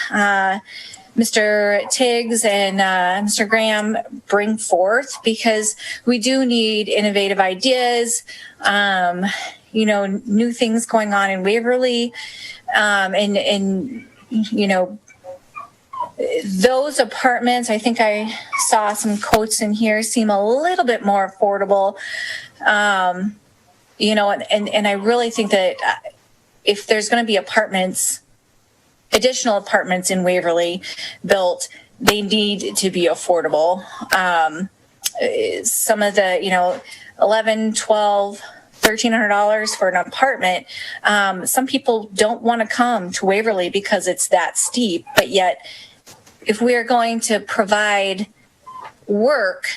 Mr. Tiggs and Mr. Graham bring forth, because we do need innovative ideas, you know, new things going on in Waverly, and you know, those apartments, I think I saw some quotes in here, seem a little bit more affordable, you know, and I really think that if there's going to be additional apartments in Waverly built, they need to be affordable. Some of the, you know, $1,100, $1,200, $1,300 for an apartment. Some people don't want to come to Waverly because it's that steep, but yet if we are going to provide work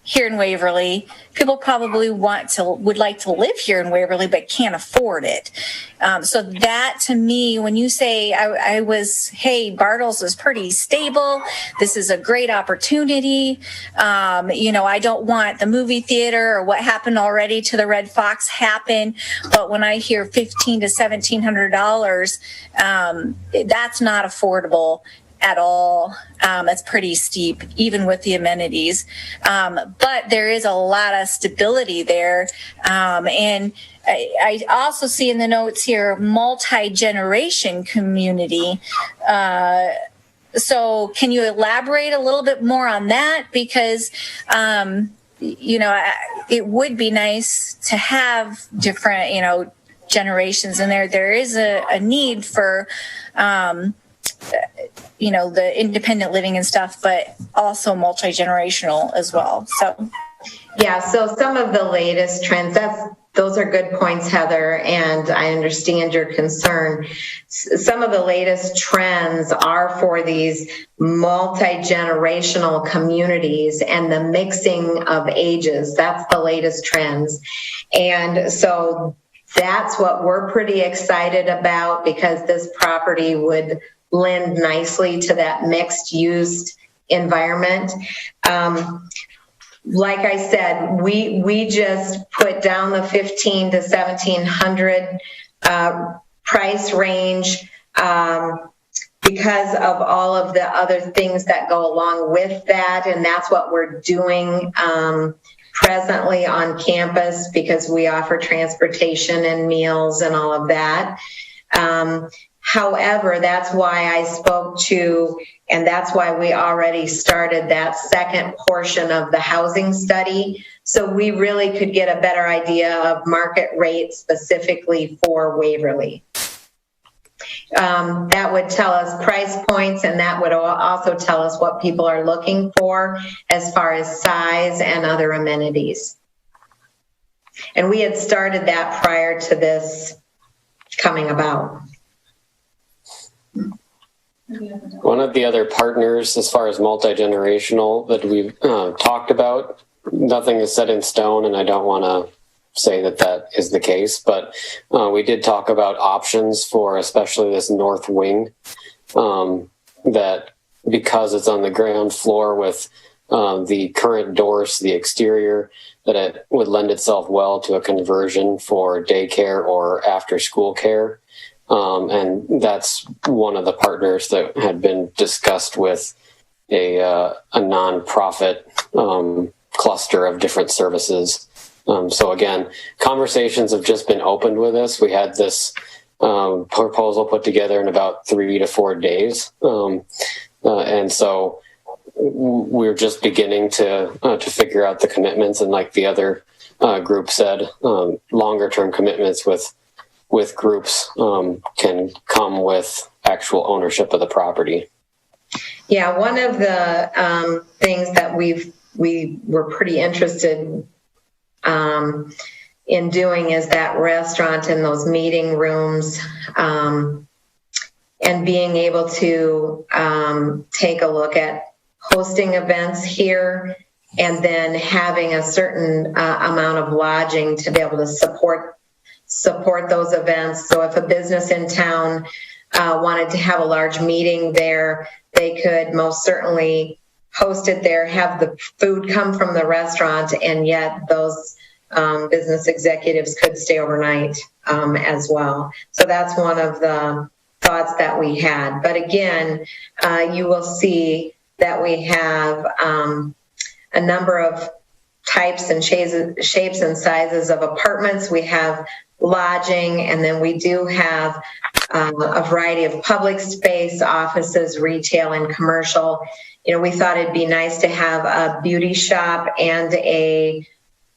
here in Waverly, people probably would like to live here in Waverly, but can't afford it. So that, to me, when you say hey, Bartles is pretty stable, this is a great opportunity. You know, I don't want the movie theater or what happened already to the Red Fox happen. But when I hear $1,500 to $1,700, that's not affordable at all. It's pretty steep, even with the amenities. But there is a lot of stability there. And I also see in the notes here, multi-generation community. So can you elaborate a little bit more on that? Because, you know, it would be nice to have different, you know, generations in there. There is a need for, you know, the independent living and stuff, but also multi-generational as well. So, yeah, so some of the latest trends, those are good points, Heather, and I understand your concern. Some of the latest trends are for these multi-generational communities and the mixing of ages. That's the latest trends. And so that's what we're pretty excited about, because this property would lend nicely to that mixed use environment. Like I said, we just put down the $1,500 to $1,700 price range because of all of the other things that go along with that, and that's what we're doing presently on campus, because we offer transportation and meals and all of that. However, that's why I spoke to, and that's why we already started that second portion of the housing study, so we really could get a better idea of market rates specifically for Waverly. That would tell us price points, and that would also tell us what people are looking for as far as size and other amenities. And we had started that prior to this coming about. One of the other partners, as far as multi-generational, that we've talked about, nothing is set in stone, and I don't want to say that that is the case, but we did talk about options for especially this north wing, that because it's on the ground floor with the current doors to the exterior, that it would lend itself well to a conversion for daycare or after school care. And that's one of the partners that had been discussed with a nonprofit cluster of different services. So again, conversations have just been opened with us. We had this proposal put together in about 3 to 4 days. And so we're just beginning to figure out the commitments. And like the other group said, longer term commitments with groups can come with actual ownership of the property. Yeah, one of the things that we were pretty interested in doing is that restaurant and those meeting rooms, and being able to take a look at hosting events here and then having a certain amount of lodging to be able to support those events. So if a business in town wanted to have a large meeting there, they could most certainly host it there, have the food come from the restaurant, and yet those business executives could stay overnight as well. So that's one of the thoughts that we had. But again, you will see that we have a number of types and shapes and sizes of apartments. We have lodging, and then we do have a variety of public space, offices, retail, and commercial. You know, we thought it'd be nice to have a beauty shop and a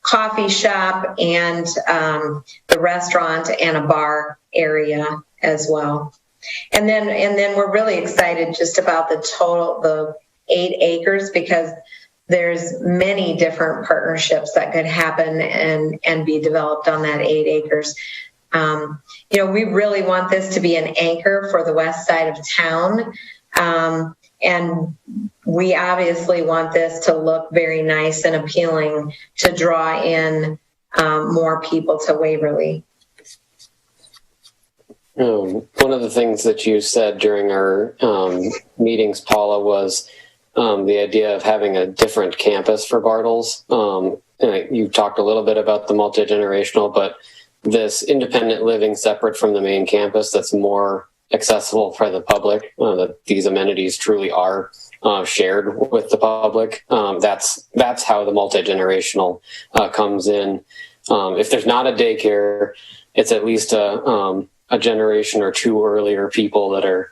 coffee shop and the restaurant and a bar area as well. And then we're really excited just about the 8 acres, because there's many different partnerships that could happen and be developed on that 8 acres. You know, we really want this to be an anchor for the west side of town. And we obviously want this to look very nice and appealing to draw in more people to Waverly. One of the things that you said during our meetings, Paula, was the idea of having a different campus for Bartles. And you talked a little bit about the multi-generational, but this independent living separate from the main campus that's more accessible for the public, that these amenities truly are shared with the public. That's how the multi-generational comes in. If there's not a daycare, it's at least a generation or two earlier people that are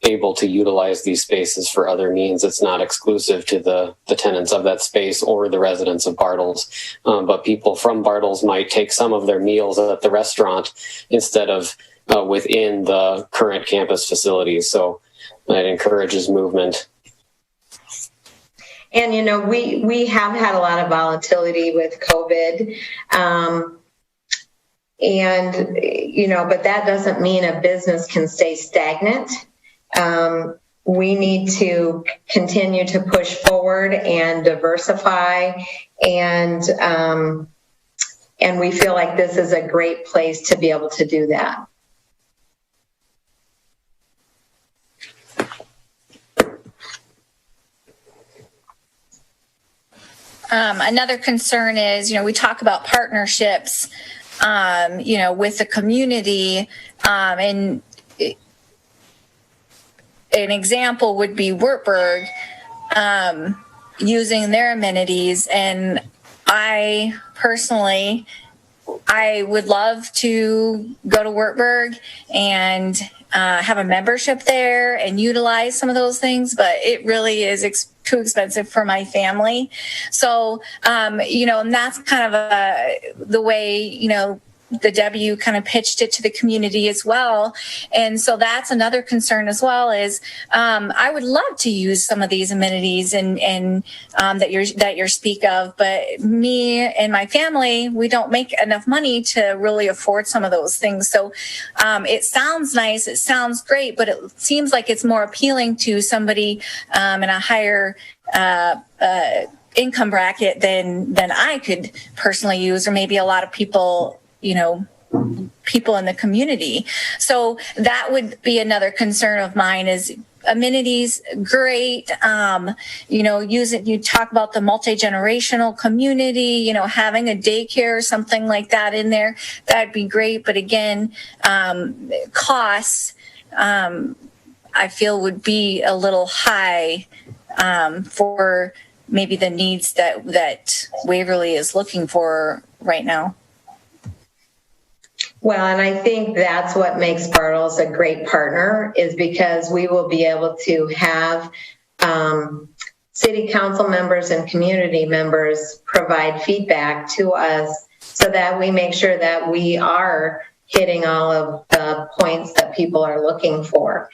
able to utilize these spaces for other means. It's not exclusive to the tenants of that space or the residents of Bartles. But people from Bartles might take some of their meals at the restaurant instead of within the current campus facilities. So it encourages movement. And, you know, we have had a lot of volatility with COVID. And, you know, but that doesn't mean a business can stay stagnant. We need to continue to push forward and diversify, and we feel like this is a great place to be able to do that. Another concern is, you know, we talk about partnerships, you know, with the community, and an example would be Wartburg using their amenities. And I personally, I would love to go to Wartburg and have a membership there and utilize some of those things, but it really is too expensive for my family. So, you know, and that's kind of the way, you know, the W kind of pitched it to the community as well. And so that's another concern as well, is I would love to use some of these amenities and that you speak of, but me and my family, we don't make enough money to really afford some of those things. So it sounds nice, it sounds great, but it seems like it's more appealing to somebody in a higher income bracket than I could personally use, or maybe a lot of people, people in the community. So that would be another concern of mine is amenities, great. You talk about the multi-generational community, having a daycare or something like that in there, that'd be great. But again, costs, I feel would be a little high for maybe the needs that Waverly is looking for right now. Well, and I think that's what makes Bartles a great partner, is because we will be able to have city council members and community members provide feedback to us so that we make sure that we are hitting all of the points that people are looking for.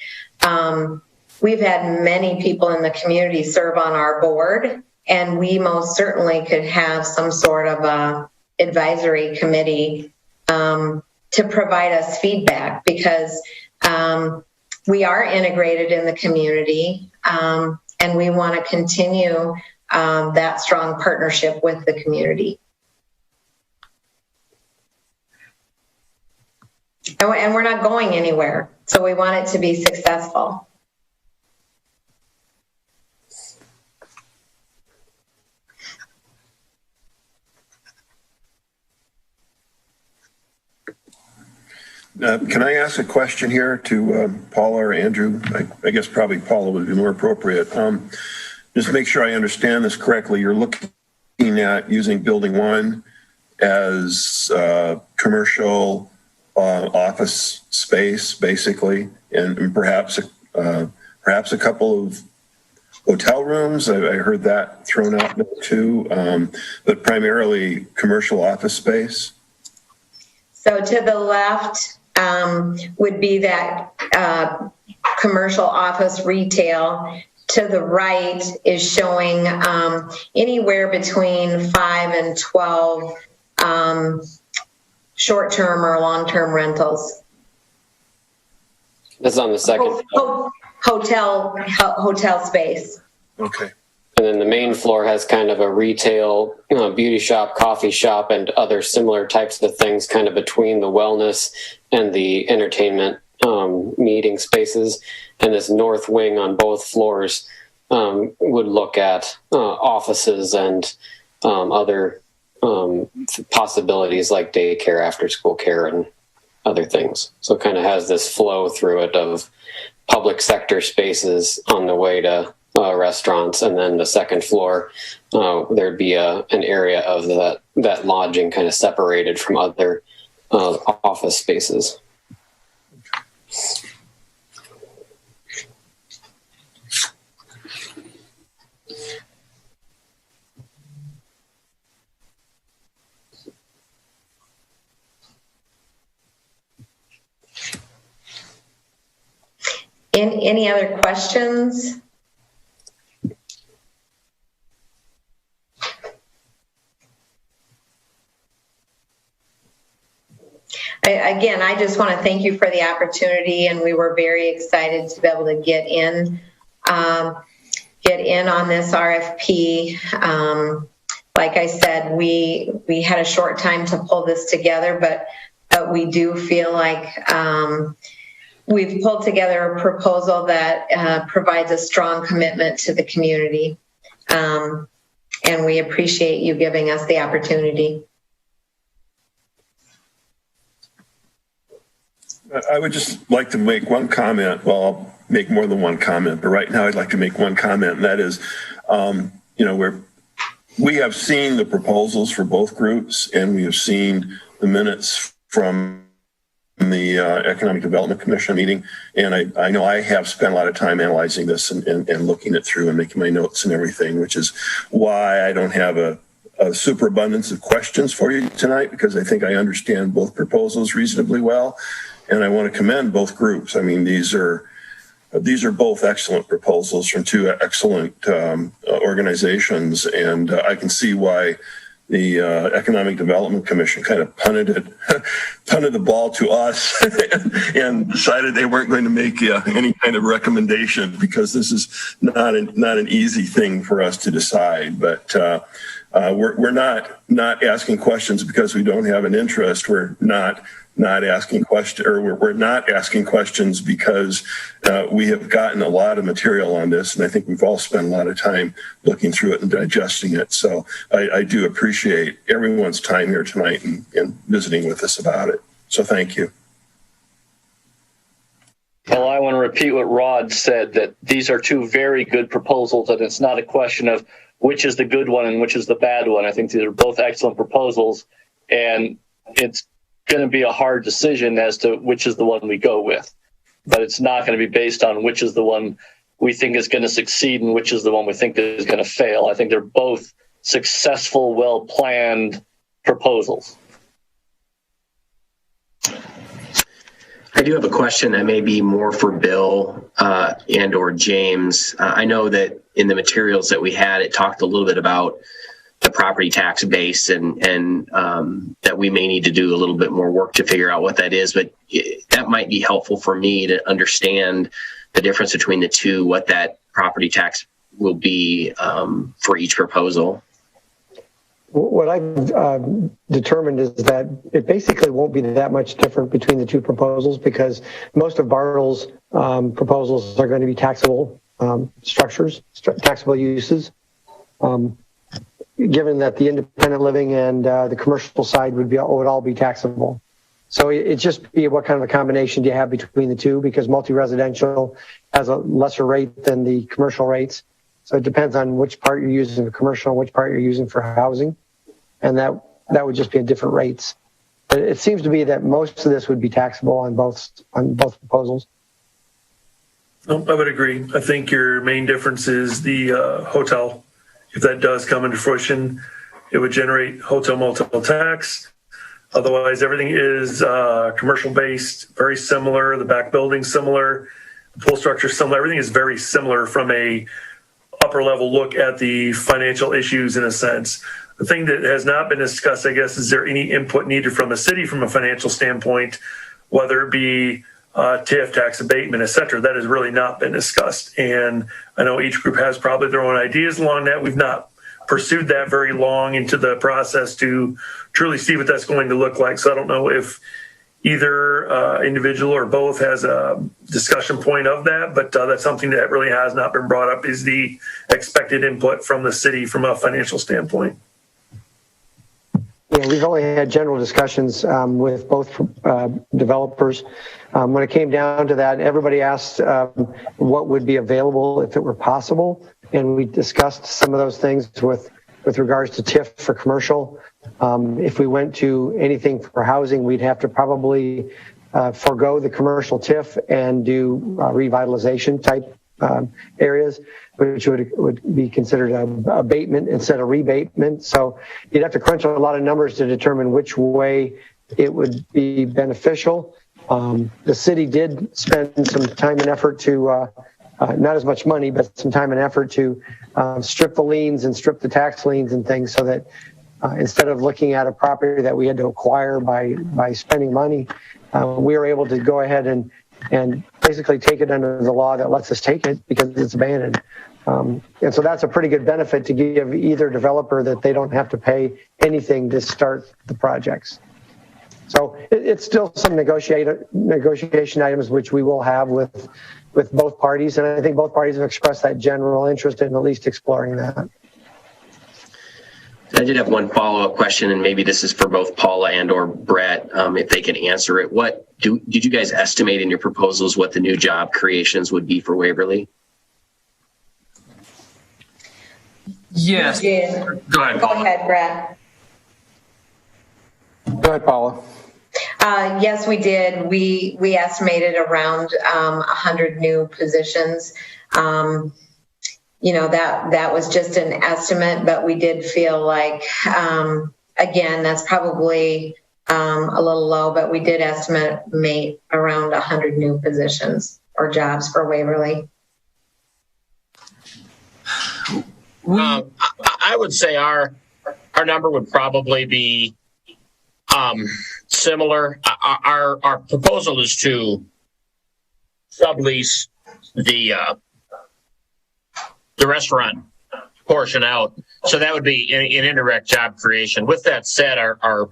We've had many people in the community serve on our board, and we most certainly could have some sort of a advisory committee to provide us feedback, because we are integrated in the community, and we want to continue that strong partnership with the community. And we're not going anywhere, so we want it to be successful. Can I ask a question here to Paula or Andrew? I guess probably Paula would be more appropriate. Just make sure I understand this correctly. You're looking at using Building 1 as commercial office space, basically, and perhaps a couple of hotel rooms. I heard that thrown out there too, but primarily commercial office space. So to the left would be that commercial office retail. To the right is showing anywhere between 5 and 12 short-term or long-term rentals. That's on the second floor. Hotel space. Okay. And then the main floor has kind of a retail, beauty shop, coffee shop, and other similar types of things kind of between the wellness and the entertainment meeting spaces. And this north wing on both floors would look at offices and other possibilities like daycare, after school care, and other things. So it kind of has this flow through it of public sector spaces on the way to restaurants, and then the second floor there'd be an area of that lodging kind of separated from other office spaces. Any other questions? I just want to thank you for the opportunity, and we were very excited to be able to get in on this RFP. Like I said, we had a short time to pull this together, but we do feel like we've pulled together a proposal that provides a strong commitment to the community, and we appreciate you giving us the opportunity. I would just like to make one comment. Well, I'll make more than one comment, but right now I'd like to make one comment, and that is, we have seen the proposals for both groups, and we have seen the minutes from the Economic Development Commission meeting, and I know I have spent a lot of time analyzing this and looking it through and making my notes and everything, which is why I don't have a superabundance of questions for you tonight, because I think I understand both proposals reasonably well. And I want to commend both groups. I mean, these are both excellent proposals from two excellent organizations, and I can see why Economic Development Commission kind of punted the ball to us and decided they weren't going to make any kind of recommendation, because this is not an easy thing for us to decide. But we're not asking questions because we don't have an interest. We're not asking questions, or we're not asking questions because we have gotten a lot of material on this, and I think we've all spent a lot of time looking through it and digesting it. So I do appreciate everyone's time here tonight and visiting with us about it. So thank you. Well, I want to repeat what Rod said, that these are two very good proposals, and it's not a question of which is the good one and which is the bad one. I think these are both excellent proposals, and it's going to be a hard decision as to which is the one we go with. But it's not going to be based on which is the one we think is going to succeed and which is the one we think is going to fail. I think they're both successful, well-planned proposals. I do have a question that may be more for Bill and or James. I know that in the materials that we had, it talked a little bit about the property tax base and that we may need to do a little bit more work to figure out what that is, but that might be helpful for me to understand the difference between the two, what that property tax will be for each proposal. What I've determined is that it basically won't be that much different between the two proposals, because most of Bartle's proposals are going to be taxable structures, taxable uses. Given that the independent living and the commercial side would all be taxable. So it just be what kind of a combination do you have between the two, because multi-residential has a lesser rate than the commercial rates. So it depends on which part you're using for commercial and which part you're using for housing. And that would just be at different rates. But it seems to be that most of this would be taxable on both proposals. I would agree. I think your main difference is the hotel. If that does come into fruition, it would generate hotel motel tax. Otherwise, everything is commercial based, very similar. The back building similar, the pool structure similar. Everything is very similar from a upper level look at the financial issues in a sense. The thing that has not been discussed, I guess, is there any input needed from the city from a financial standpoint, whether it be TIF, tax abatement, et cetera. That has really not been discussed. And I know each group has probably their own ideas along that. We've not pursued that very long into the process to truly see what that's going to look like. So I don't know if either individual or both has a discussion point of that, but that's something that really has not been brought up, is the expected input from the city from a financial standpoint. Yeah, we've only had general discussions with both developers. When it came down to that, everybody asked what would be available if it were possible, and we discussed some of those things with regards to TIF for commercial. If we went to anything for housing, we'd have to probably forego the commercial TIF and do revitalization type areas, which would be considered abatement instead of rebatement. So you'd have to crunch a lot of numbers to determine which way it would be beneficial. The city did spend some time and effort to, not as much money, but some time and effort to strip the liens and strip the tax liens and things, so that instead of looking at a property that we had to acquire by spending money, we were able to go ahead and basically take it under the law that lets us take it because it's abandoned. And so that's a pretty good benefit to give either developer, that they don't have to pay anything to start the projects. So it's still some negotiation items which we will have with both parties. And I think both parties have expressed that general interest in at least exploring that. I did have one follow-up question, and maybe this is for both Paula and or Brett, if they can answer it. Did you guys estimate in your proposals what the new job creations would be for Waverly? Yes. Go ahead, Paula. Go ahead, Brett. Go ahead, Paula. Yes, we did. We estimated around 100 new positions. That was just an estimate, but we did feel like, again, that's probably a little low, but we did estimate around 100 new positions or jobs for Waverly. I would say our our number would probably be similar. Our proposal is to sublease the restaurant portion out. So that would be an indirect job creation. With that said, our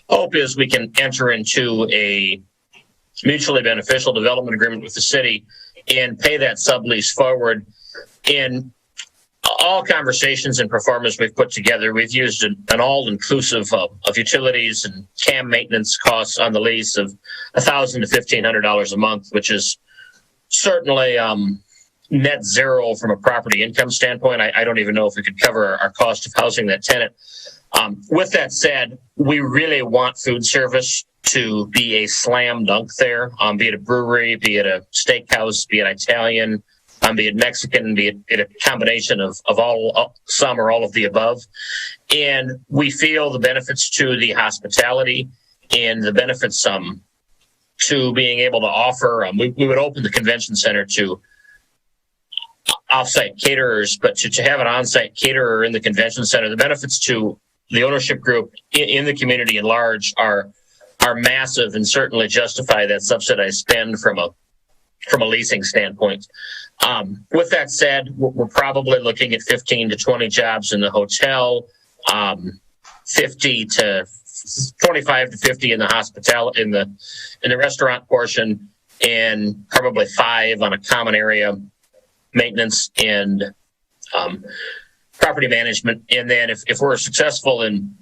hope is we can enter into a mutually beneficial development agreement with the city and pay that sublease forward. In all conversations and performance we've put together, we've used an all-inclusive of utilities and CAM maintenance costs on the lease of $1,000 to $1,500 a month, which is certainly net zero from a property income standpoint. I don't even know if we could cover our cost of housing that tenant. With that said, we really want food service to be a slam dunk there, be it a brewery, be it a steakhouse, be it Italian, be it Mexican, be it a combination of all, some or all of the above. And we feel the benefits to the hospitality and the benefits to being able to offer, we would open the convention center to off-site caterers, but to have an on-site caterer in the convention center, the benefits to the ownership group in the community at large are massive and certainly justify that subsidized spend from a leasing standpoint. With that said, we're probably looking at 15 to 20 jobs in the hotel, 25 to 50 in the hospitality, in the restaurant portion, and probably 5 on a common area maintenance and property management. And then if we're successful in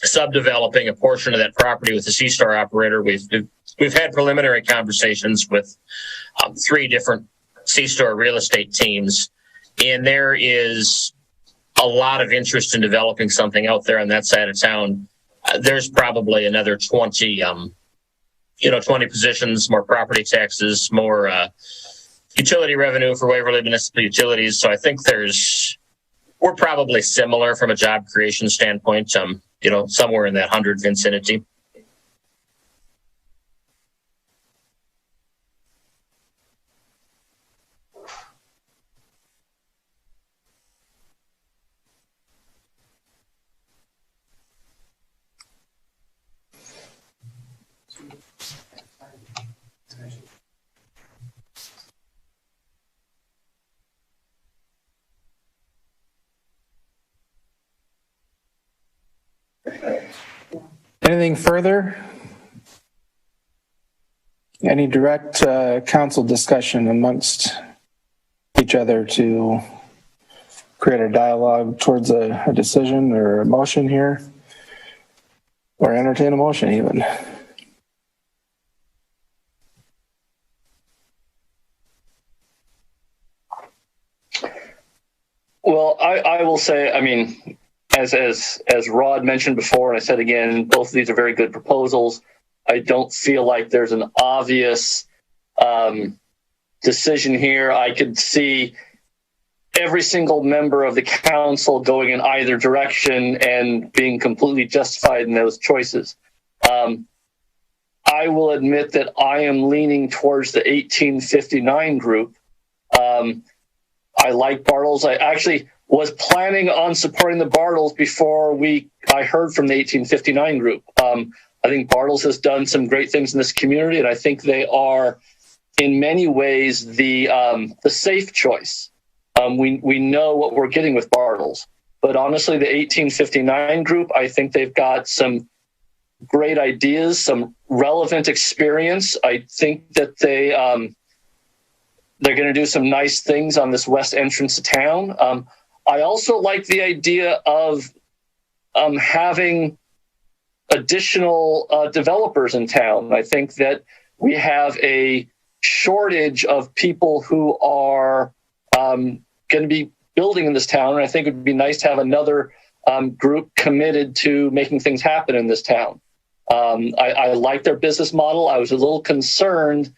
subdeveloping a portion of that property with the C-Star operator, we've had preliminary conversations with 3 different C-Star real estate teams, and there is a lot of interest in developing something out there on that side of town. There's probably another 20 positions, more property taxes, more utility revenue for Waverly Municipal Utilities. So I think we're probably similar from a job creation standpoint, somewhere in that 100 vicinity. Anything further? Any direct council discussion amongst each other to create a dialogue towards a decision or a motion here? Or entertain a motion even? Well, I will say, as Rod mentioned before, and I said again, both of these are very good proposals. I don't feel like there's an obvious decision here. I could see every single member of the council going in either direction and being completely justified in those choices. I will admit that I am leaning towards the 1859 group. I like Bartles. I actually was planning on supporting the Bartles before I heard from the 1859 group. I think Bartles has done some great things in this community, and I think they are, in many ways, the safe choice. We know what we're getting with Bartles, but honestly, the 1859 group, I think they've got some great ideas, some relevant experience. I think that they're going to do some nice things on this west entrance to town. I also like the idea of having additional developers in town. I think that we have a shortage of people who are going to be building in this town, and I think it would be nice to have another group committed to making things happen in this town. I like their business model. I was a little concerned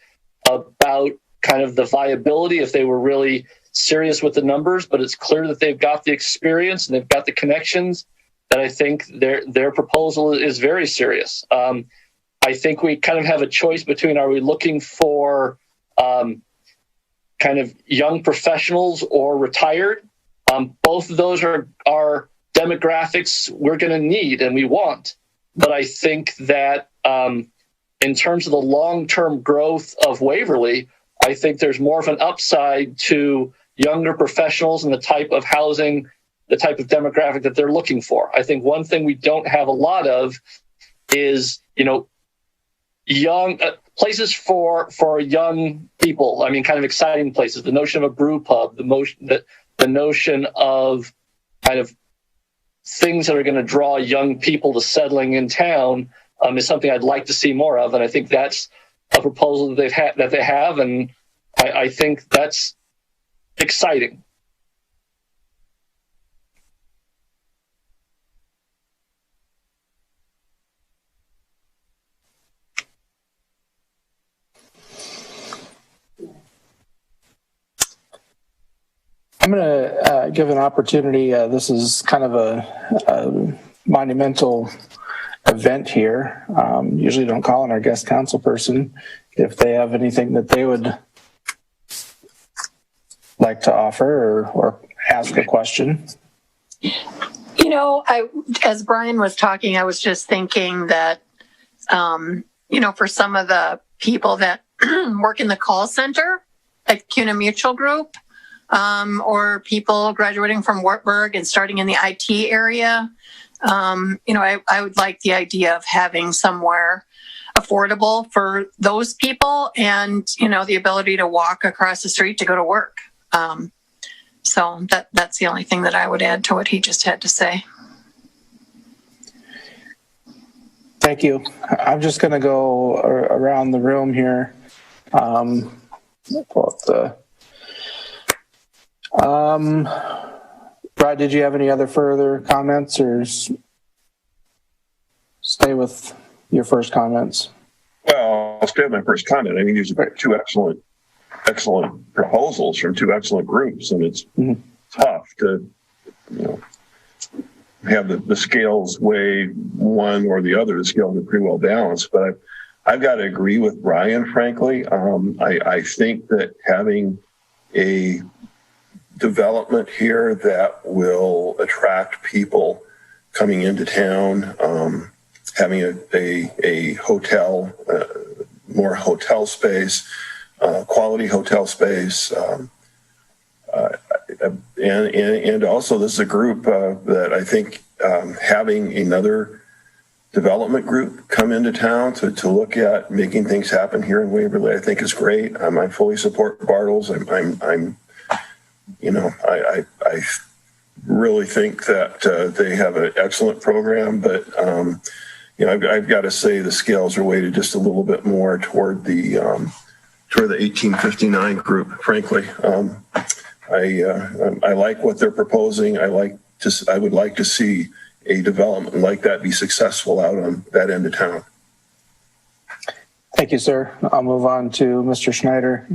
about kind of the viability if they were really serious with the numbers, but it's clear that they've got the experience and they've got the connections, that I think their proposal is very serious. I think we kind of have a choice between, are we looking for kind of young professionals or retired? Both of those are demographics we're going to need and we want. But I think that in terms of the long-term growth of Waverly, I think there's more of an upside to younger professionals and the type of housing, the type of demographic that they're looking for. I think one thing we don't have a lot of is, young places for young people. I mean, kind of exciting places. The notion of a brew pub, the notion of kind of things that are going to draw young people to settling in town is something I'd like to see more of, and I think that's a proposal that they have, and I think that's exciting. I'm going to give an opportunity. This is kind of a monumental event here. Usually don't call on our guest council person if they have anything that they would like to offer or ask a question. As Brian was talking, I was just thinking that, for some of the people that work in the call center at CUNA Mutual Group, or people graduating from Wartburg and starting in the IT area, I would like the idea of having somewhere affordable for those people and, the ability to walk across the street to go to work. So that's the only thing that I would add to what he just had to say. Thank you. I'm just going to go around the room here. Pull up the... Brad, did you have any other further comments or stay with your first comments? Well, I'll stay with my first comment. I mean, these are two excellent proposals from two excellent groups, and it's tough to, have the scales weigh one or the other. The scales are pretty well balanced, but I've got to agree with Brian, frankly. I think that having a development here that will attract people coming into town, having a hotel, more hotel space, quality hotel space, and also this is a group that I think having another development group come into town to look at making things happen here in Waverly, I think is great. I fully support Bartles. I really think that they have an excellent program, but I've got to say the scales are weighted just a little bit more toward the 1859 group. Frankly, I like what they're proposing. I would like to see a development like that be successful out on that end of town. Thank you, sir. I'll move on to Mr. Schneider.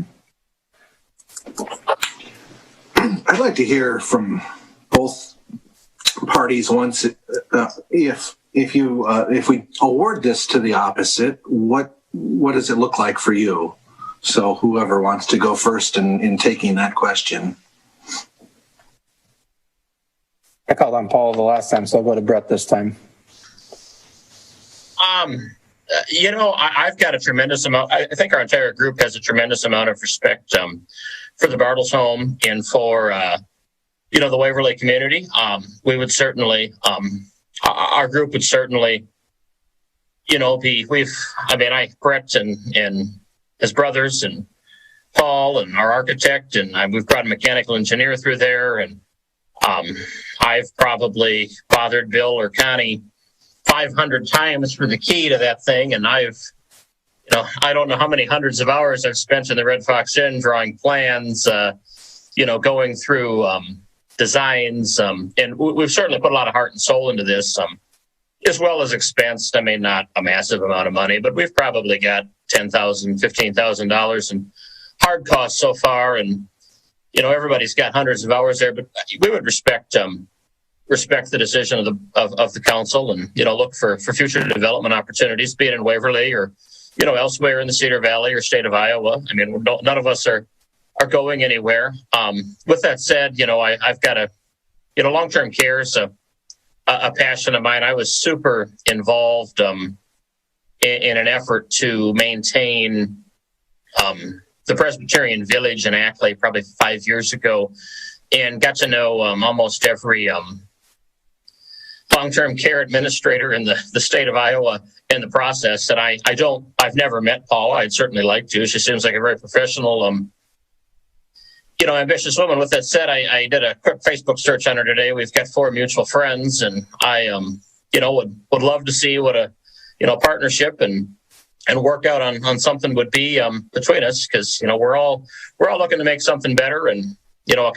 I'd like to hear from both parties once, if we award this to the opposite, what does it look like for you? So whoever wants to go first in taking that question. I called on Paul the last time, so I'll go to Brett this time. I've got a tremendous amount. I think our entire group has a tremendous amount of respect for the Bartles home and for the Waverly community. We would certainly, our group would certainly, Brett and his brothers and Paul and our architect, and we've brought a mechanical engineer through there, and I've probably bothered Bill or Connie 500 times for the key to that thing, and I don't know how many hundreds of hours I've spent in the Red Fox Inn drawing plans, going through designs, and we've certainly put a lot of heart and soul into this, as well as expense. I mean, not a massive amount of money, but we've probably got $10,000, $15,000 in hard costs so far, and everybody's got hundreds of hours there. But we would respect the decision of the council, and look for future development opportunities, be it in Waverly or elsewhere in the Cedar Valley or state of Iowa. I mean, none of us are going anywhere. With that said, I've got long-term care is a passion of mine. I was super involved in an effort to maintain the Presbyterian Village in Ackley probably 5 years ago, and got to know almost every long-term care administrator in the state of Iowa in the process. And I've never met Paula. I'd certainly like to. She seems like a very professional, ambitious woman. With that said, I did a quick Facebook search on her today. We've got 4 mutual friends, and I, would love to see what a, partnership and work out on something would be between us, because we're all looking to make something better and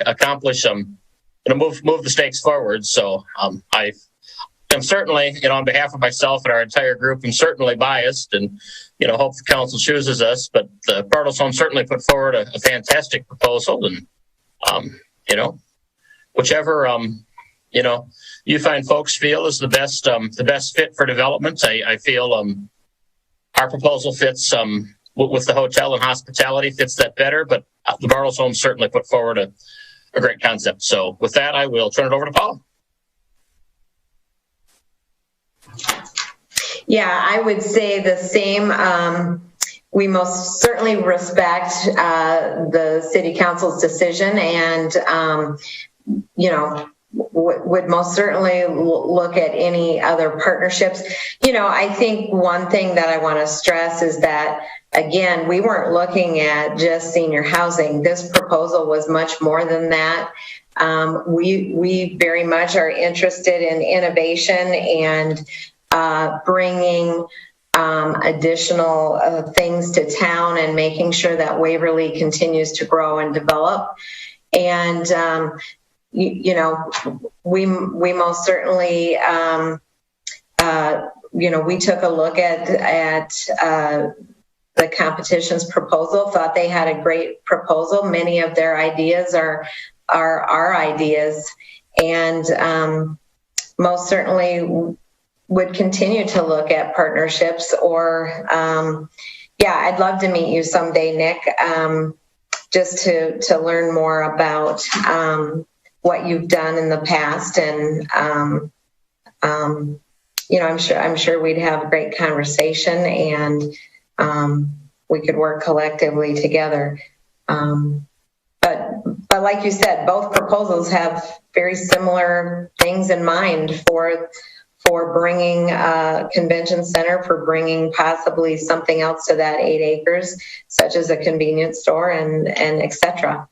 accomplish move the stakes forward. So I'm certainly, on behalf of myself and our entire group, I'm certainly biased, and hope the council chooses us. But the Bartles Home certainly put forward a fantastic proposal, and whichever you find folks feel is the best fit for development. I feel our proposal fits with the hotel and hospitality fits that better, but the Bartles Home certainly put forward a great concept. So with that, I will turn it over to Paul. Yeah, I would say the same. We most certainly respect the city council's decision, and would most certainly look at any other partnerships. I think one thing that I want to stress is that, again, we weren't looking at just senior housing. This proposal was much more than that. We very much are interested in innovation and bringing additional things to town and making sure that Waverly continues to grow and develop. And we most certainly we took a look at the competition's proposal, thought they had a great proposal. Many of their ideas are our ideas, and most certainly would continue to look at partnerships. Or I'd love to meet you someday, Nick, just to learn more about what you've done in the past. And I'm sure we'd have a great conversation, and we could work collectively together. But like you said, both proposals have very similar things in mind for bringing a convention center, for bringing possibly something else to that 8 acres, such as a convenience store and et cetera.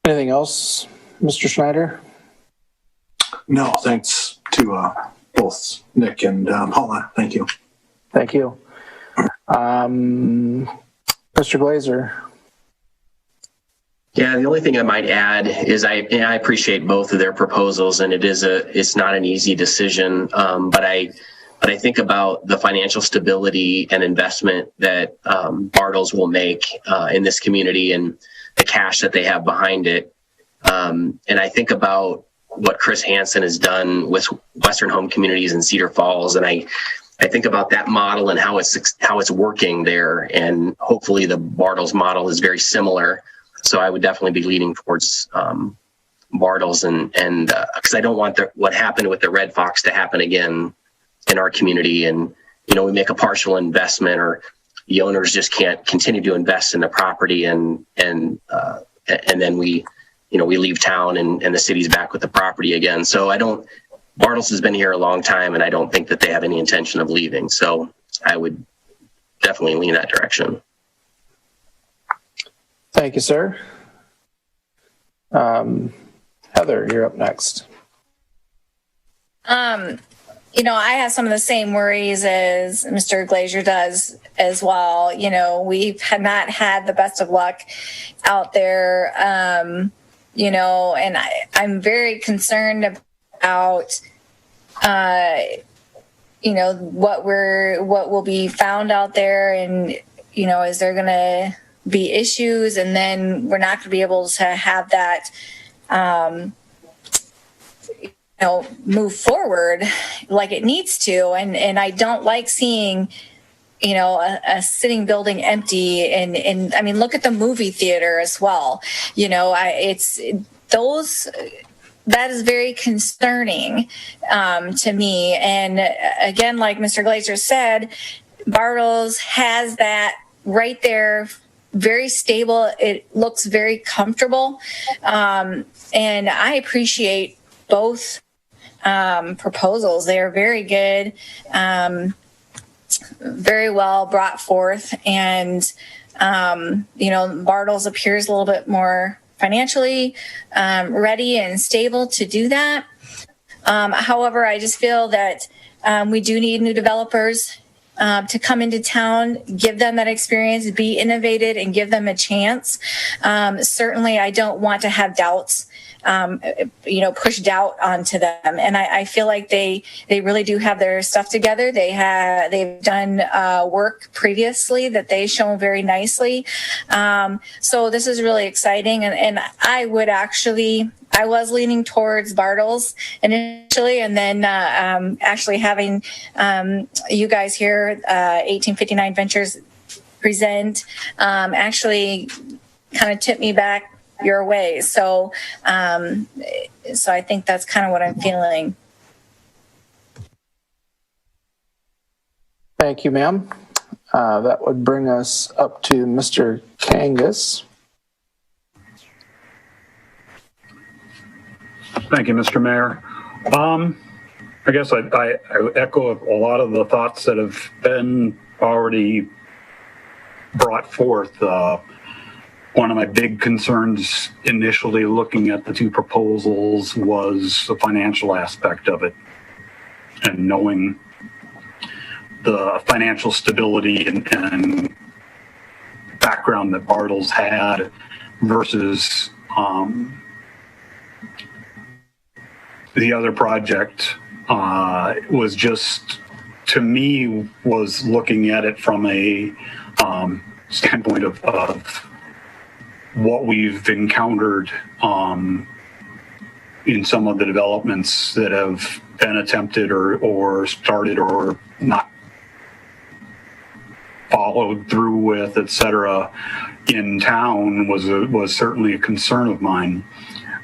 Anything else, Mr. Schneider? No, thanks to both Nick and Paula. Thank you. Thank you. Mr. Glaser. Yeah, the only thing I might add is I appreciate both of their proposals, and it's not an easy decision. But I think about the financial stability and investment that Bartles will make in this community, and the cash that they have behind it. And I think about what Chris Hansen has done with Western Home Communities in Cedar Falls, and I think about that model and how it's working there, and hopefully the Bartles model is very similar. So I would definitely be leaning towards Bartles, and because I don't want what happened with the Red Fox to happen again in our community. And we make a partial investment, or the owners just can't continue to invest in the property, and then we leave town and the city's back with the property again. So Bartles has been here a long time, and I don't think that they have any intention of leaving. So I would definitely lean that direction. Thank you, sir. Heather, you're up next. I have some of the same worries as Mr. Glaser does as well. We've not had the best of luck out there, and I'm very concerned about, what will be found out there, and, is there going to be issues, and then we're not going to be able to have that, move forward like it needs to. And I don't like seeing a sitting building empty, and I mean, look at the movie theater as well. That is very concerning to me. And again, like Mr. Glaser said, Bartles has that right there, very stable. It looks very comfortable. And I appreciate both proposals. They are very good, very well brought forth. And, Bartles appears a little bit more financially ready and stable to do that. However, I just feel that we do need new developers to come into town, give them that experience, be innovative, and give them a chance. Certainly, I don't want to have doubts, push doubt onto them. And I feel like they really do have their stuff together. They've done work previously that they shown very nicely. So this is really exciting. And I was leaning towards Bartles initially, and then actually having you guys here, 1859 Ventures present, actually kind of tipped me back your way. So I think that's kind of what I'm feeling. Thank you, ma'am. That would bring us up to Mr. Kangas. Thank you, Mr. Mayor. I guess I echo a lot of the thoughts that have been already brought forth. One of my big concerns initially looking at the two proposals was the financial aspect of it, and knowing the financial stability and background that Bartles had versus the other project was just, to me, was looking at it from a standpoint of what we've encountered in some of the developments that have been attempted or started or not followed through with, et cetera, in town was certainly a concern of mine.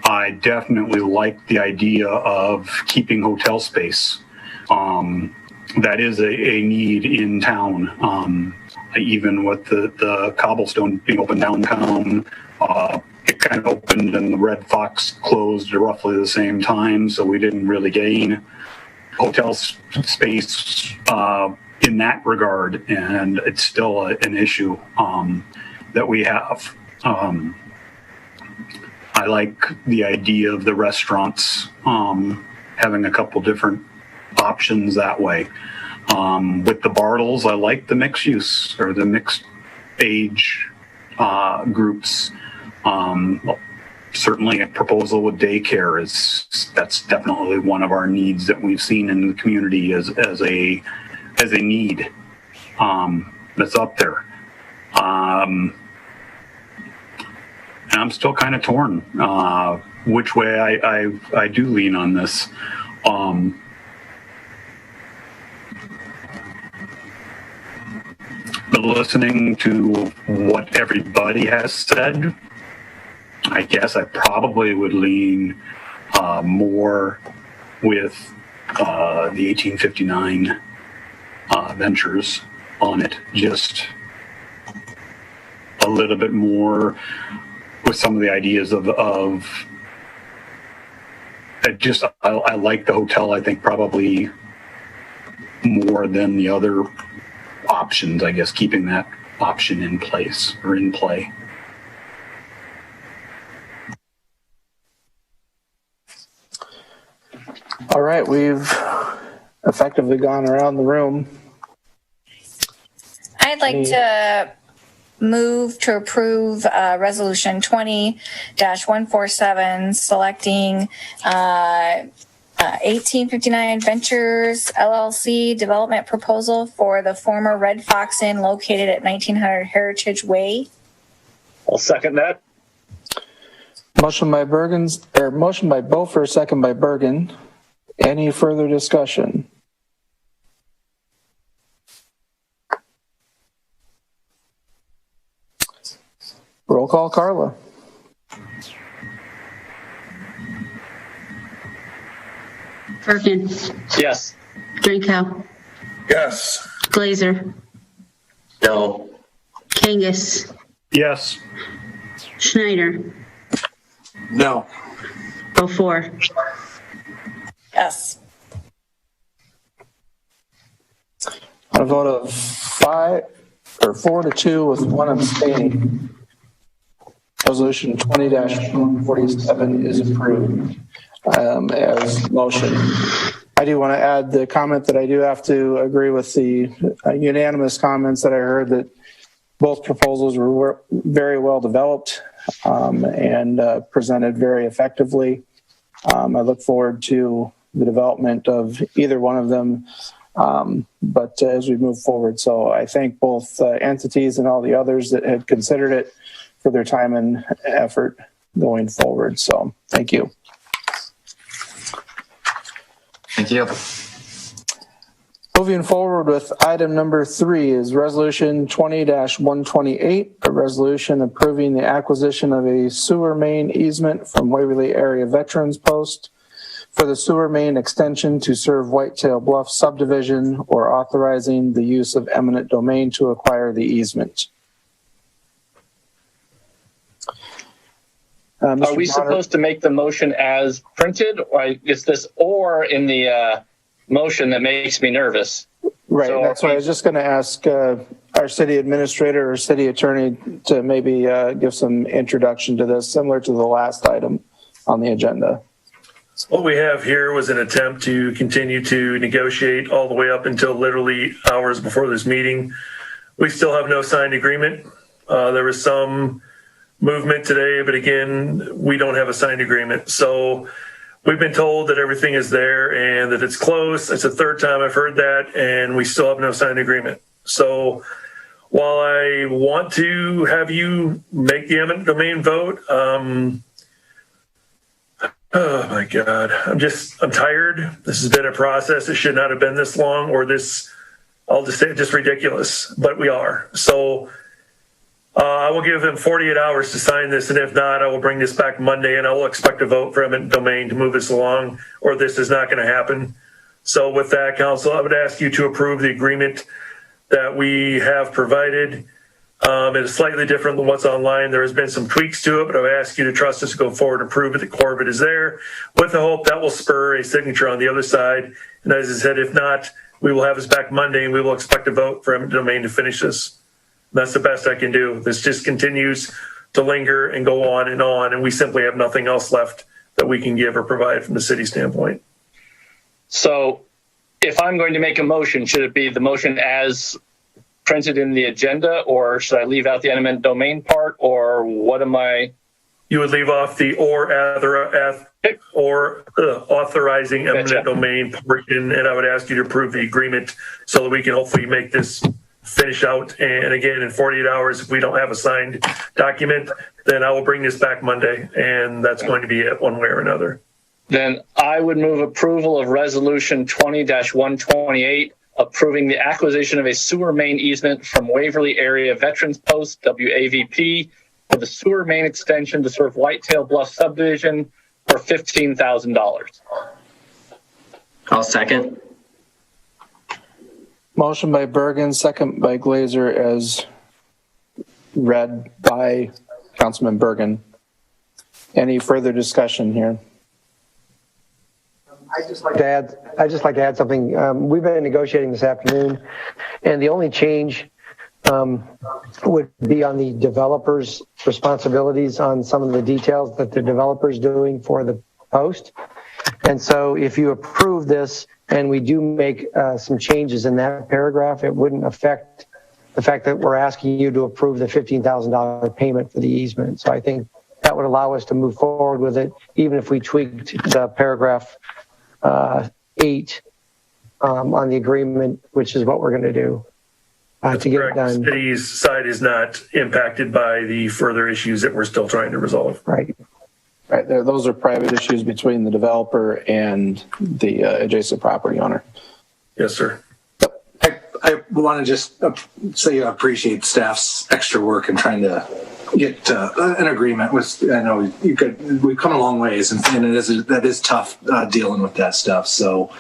I definitely like the idea of keeping hotel space. That is a need in town. Even with the cobblestone being open downtown, it kind of opened and the Red Fox closed at roughly the same time, so we didn't really gain hotel space in that regard, and it's still an issue that we have. I like the idea of the restaurants having a couple different options that way. With the Bartles, I like the mixed use or the mixed age groups. Certainly a proposal with daycare that's definitely one of our needs that we've seen in the community as a need that's up there. And I'm still kind of torn which way I do lean on this. But listening to what everybody has said, I guess I probably would lean more with the 1859 Ventures on it, just a little bit more with some of the ideas of I like the hotel, I think, probably more than the other options, I guess, keeping that option in place or in play. All right, we've effectively gone around the room. I'd like to move to approve Resolution 20-147, selecting 1859 Ventures LLC development proposal for the former Red Fox Inn located at 1900 Heritage Way. I'll second that. Motion by Beaufort, second by Birgen. Any further discussion? Roll call, Carla. Birgen. Yes. Drenkow. Yes. Glaser. No. Kangas. Yes. Schneider. No. Beaufore. Yes. On a vote of 4-2 with one abstaining, Resolution 20-147 is approved as motion. I do want to add the comment that I do have to agree with the unanimous comments that I heard, that both proposals were very well developed and presented very effectively. I look forward to the development of either one of them, but as we move forward. So I thank both entities and all the others that had considered it for their time and effort going forward. So thank you. Thank you. Moving forward with item number 3 is Resolution 20-128, a resolution approving the acquisition of a sewer main easement from Waverly Area Veterans Post for the sewer main extension to serve Whitetail Bluff subdivision, or authorizing the use of eminent domain to acquire the easement. Are we supposed to make the motion as printed, or is this "or" in the motion that makes me nervous? Right. So that's why I was just going to ask our city administrator or city attorney to maybe give some introduction to this, similar to the last item on the agenda. What we have here was an attempt to continue to negotiate all the way up until literally hours before this meeting. We still have no signed agreement. There was some movement today, but again, we don't have a signed agreement. So we've been told that everything is there and that it's close. It's the third time I've heard that, and we still have no signed agreement. So while I want to have you make the eminent domain vote, oh my God, I'm tired. This has been a process. It should not have been this long, or this, I'll just say, just ridiculous, but we are. So I will give them 48 hours to sign this, and if not, I will bring this back Monday, and I will expect a vote for eminent domain to move this along, or this is not going to happen. So with that, council, I would ask you to approve the agreement that we have provided. It is slightly different than what's online. There has been some tweaks to it, but I would ask you to trust us to go forward and prove that the core of it is there, with the hope that will spur a signature on the other side. And as I said, if not, we will have this back Monday, and we will expect a vote for eminent domain to finish this. That's the best I can do. This just continues to linger and go on, and we simply have nothing else left that we can give or provide from the city standpoint. So if I'm going to make a motion, should it be the motion as printed in the agenda, or should I leave out the eminent domain part, or what am I? You would leave off the or authorizing eminent domain portion, and I would ask you to approve the agreement so that we can hopefully make this finish out. And again, in 48 hours, if we don't have a signed document, then I will bring this back Monday, and that's going to be it one way or another. Then I would move approval of Resolution 20-128, approving the acquisition of a sewer main easement from Waverly Area Veterans Post, WAVP, for the sewer main extension to serve Whitetail Bluff subdivision for $15,000. I'll second. Motion by Birgen, second by Glaser, as read by Councilman Birgen. Any further discussion here? I'd just like to add something. We've been negotiating this afternoon, and the only change would be on the developer's responsibilities on some of the details that the developer's doing for the post. And so if you approve this and we do make some changes in that paragraph, it wouldn't affect the fact that we're asking you to approve the $15,000 payment for the easement. So I think that would allow us to move forward with it, even if we tweaked the paragraph 8 on the agreement, which is what we're going to do to get it done. The city's side is not impacted by the further issues that we're still trying to resolve. Right. Right. Those are private issues between the developer and the adjacent property owner. Yes, sir. I want to just say I appreciate staff's extra work in trying to get an agreement with. I know we've come a long ways, and that is tough dealing with that stuff. So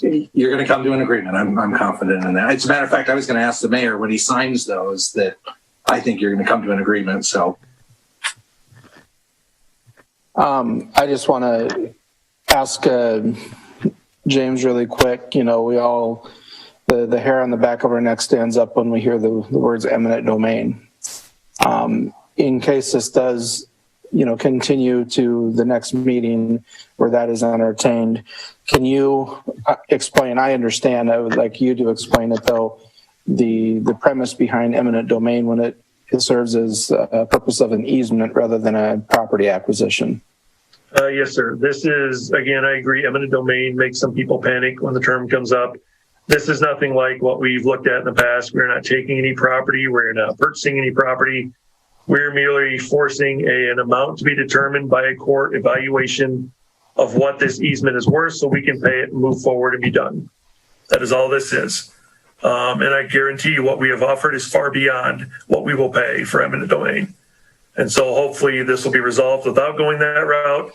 you're going to come to an agreement. I'm confident in that. As a matter of fact, I was going to ask the mayor when he signs those that I think you're going to come to an agreement. So I just want to ask James really quick. We all the hair on the back of our neck stands up when we hear the words eminent domain. In case this does, continue to the next meeting where that is entertained, can you explain? I understand. I would like you to explain it though. The premise behind eminent domain when it serves as a purpose of an easement rather than a property acquisition. Yes, sir. This is, again, I agree, eminent domain makes some people panic when the term comes up. This is nothing like what we've looked at in the past. We're not taking any property. We're not purchasing any property. We're merely forcing an amount to be determined by a court evaluation of what this easement is worth so we can pay it and move forward and be done. That is all this is. And I guarantee you what we have offered is far beyond what we will pay for eminent domain. And so hopefully this will be resolved without going that route.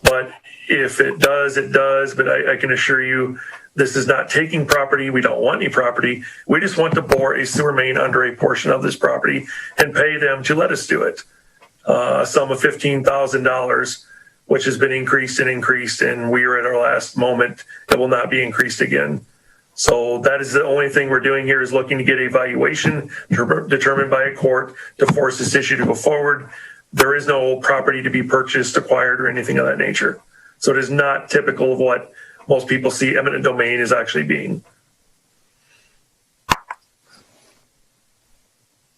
But if it does, it does. But I can assure you, this is not taking property. We don't want any property. We just want to bore a sewer main under a portion of this property and pay them to let us do it. A sum of $15,000, which has been increased, and we are at our last moment. It will not be increased again. So that is the only thing we're doing here is looking to get a valuation determined by a court to force this issue to go forward. There is no property to be purchased, acquired, or anything of that nature. So it is not typical of what most people see eminent domain is actually being.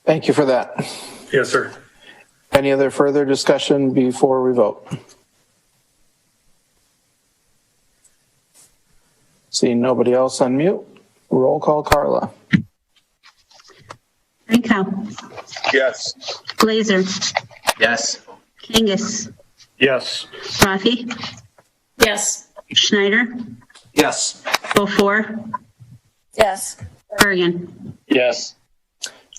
Thank you for that. Yes, sir. Any other further discussion before we vote? Seeing nobody else on mute, roll call, Carla. Drenkow. Yes. Glaser. Yes. Kangas. Yes. Rathe. Yes. Schneider. yes. Beaufore. Yes. Birgen. Yes.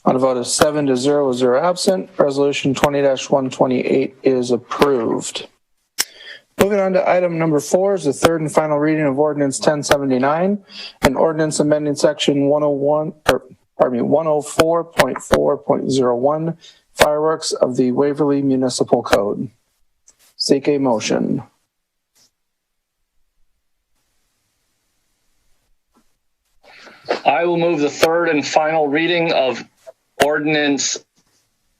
On a vote of 7-0 with 0 absent, resolution 20-128 is approved. Moving on to item number 4 is the third and final reading of Ordinance 1079, an ordinance amending section 104.4.01 fireworks of the Waverly Municipal Code. Seek a motion. I will move the third and final reading of Ordinance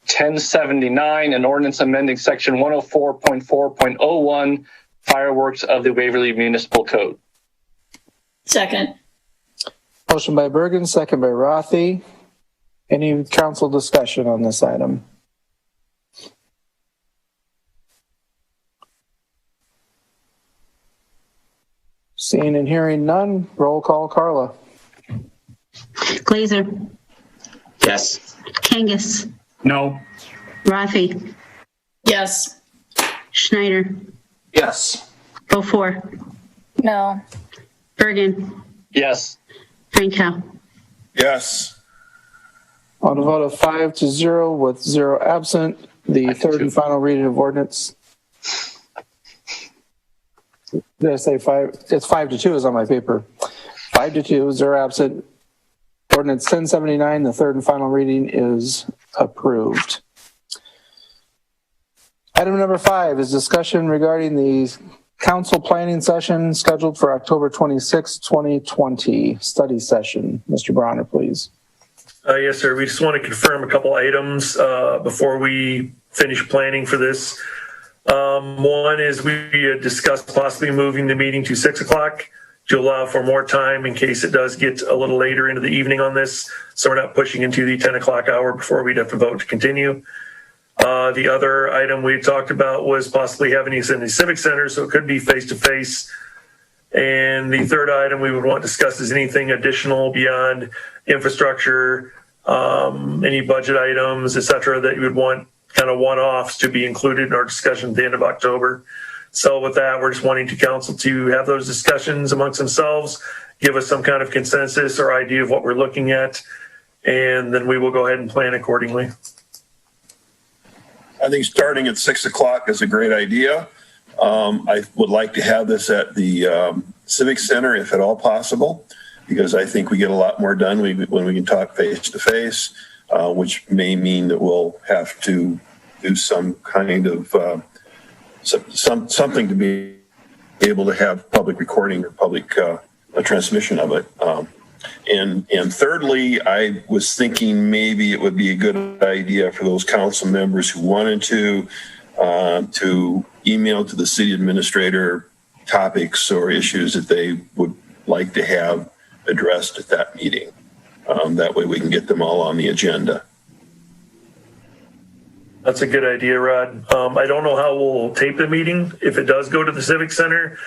1079, an ordinance amending section 104.4.01 fireworks of the Waverly Municipal Code. Second. Motion by Birgen, second by Rathe. Any council discussion on this item? Seeing and hearing none, roll call, Carla. Glaser. Yes. Kangas. No. Rathe. Yes. Schneider. Yes. Beaufore. No. Birgen. Yes. Drenkow. Yes. On a vote of 5-0 with 0 absent, the third and final reading of ordinance. Did I say 5? It's 5-2 is on my paper. 5-2, 0 absent. Ordinance 1079, the third and final reading is approved. Item number 5 is discussion regarding the council planning session scheduled for October 26, 2020, study session. Mr. Bronner, please. Yes, sir. We just want to confirm a couple items before we finish planning for this. One is we had discussed possibly moving the meeting to 6 o'clock to allow for more time in case it does get a little later into the evening on this. So we're not pushing into the 10 o'clock hour before we'd have to vote to continue. The other item we talked about was possibly having these in the civic center, so it could be face-to-face. And the third item we would want to discuss is anything additional beyond infrastructure, any budget items, et cetera, that you would want kind of one-offs to be included in our discussion at the end of October. So with that, we're just wanting to council to have those discussions amongst themselves, give us some kind of consensus or idea of what we're looking at, and then we will go ahead and plan accordingly. I think starting at 6 o'clock is a great idea. I would like to have this at the Civic Center, if at all possible, because I think we get a lot more done when we can talk face to face, which may mean that we'll have to do some kind of something to be able to have public recording or public transmission of it. And thirdly, I was thinking maybe it would be a good idea for those council members who wanted to email to the city administrator topics or issues that they would like to have addressed at that meeting. That way we can get them all on the agenda. That's a good idea, Rod. I don't know how we'll tape the meeting. If it does go to the Civic Center,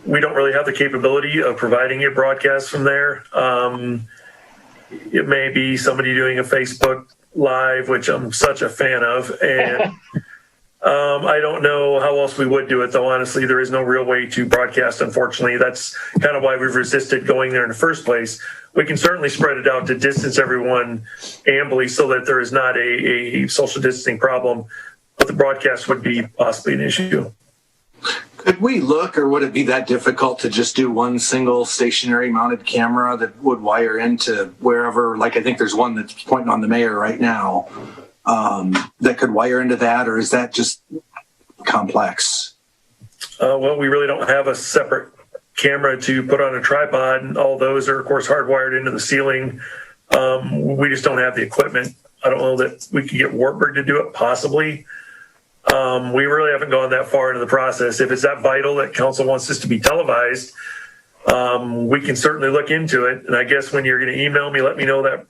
we don't really have the capability of providing a broadcast from there. It may be somebody doing a Facebook Live, which I'm such a fan of. And I don't know how else we would do it, though. Honestly, there is no real way to broadcast, unfortunately. That's kind of why we've resisted going there in the first place. We can certainly spread it out to distance everyone ambly so that there is not a social distancing problem, but the broadcast would be possibly an issue. Could we look, or would it be that difficult to just do one single stationary mounted camera that would wire into wherever, like I think there's one that's pointing on the mayor right now, that could wire into that, or is that just complex? Well, we really don't have a separate camera to put on a tripod, and all those are, of course, hardwired into the ceiling. We just don't have the equipment. I don't know that we could get Wartburg to do it, possibly. We really haven't gone that far into the process. If it's that vital that council wants this to be televised, we can certainly look into it. And I guess when you're going to email me, let me know that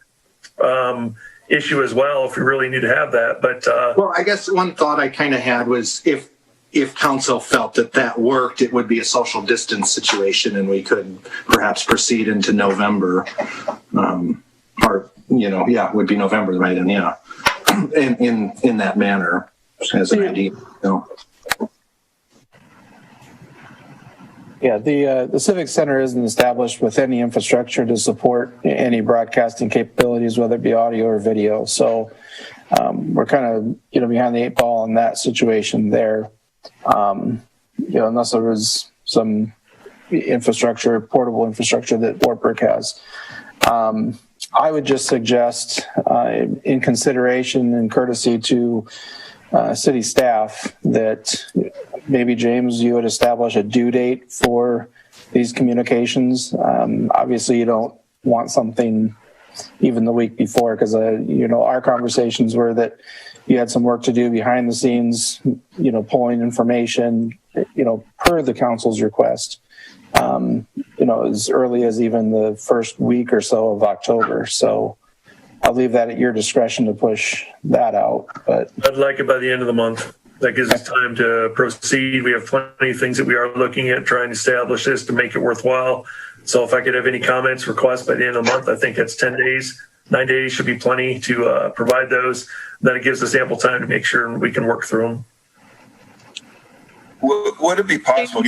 issue as well, if we really need to have that. But well, I guess one thought I kind of had was if council felt that worked, it would be a social distance situation, and we could perhaps proceed into November, or it would be November, right? And in that manner, as an idea. Yeah, the Civic Center isn't established with any infrastructure to support any broadcasting capabilities, whether it be audio or video. So we're kind of behind the eight ball in that situation there. Unless there was some infrastructure, portable infrastructure that Wartburg has. I would just suggest, in consideration and courtesy to city staff, that maybe, James, you would establish a due date for these communications. Obviously, you don't want something even the week before, because our conversations were that you had some work to do behind the scenes, pulling information, per the council's request, as early as even the first week or so of October. So I'll leave that at your discretion to push that out. But I'd like it by the end of the month. That gives us time to proceed. We have plenty of things that we are looking at, trying to establish this to make it worthwhile. So if I could have any comments, requests by the end of the month, I think that's 10 days. 9 days should be plenty to provide those. Then it gives us ample time to make sure we can work through them. Would it be possible,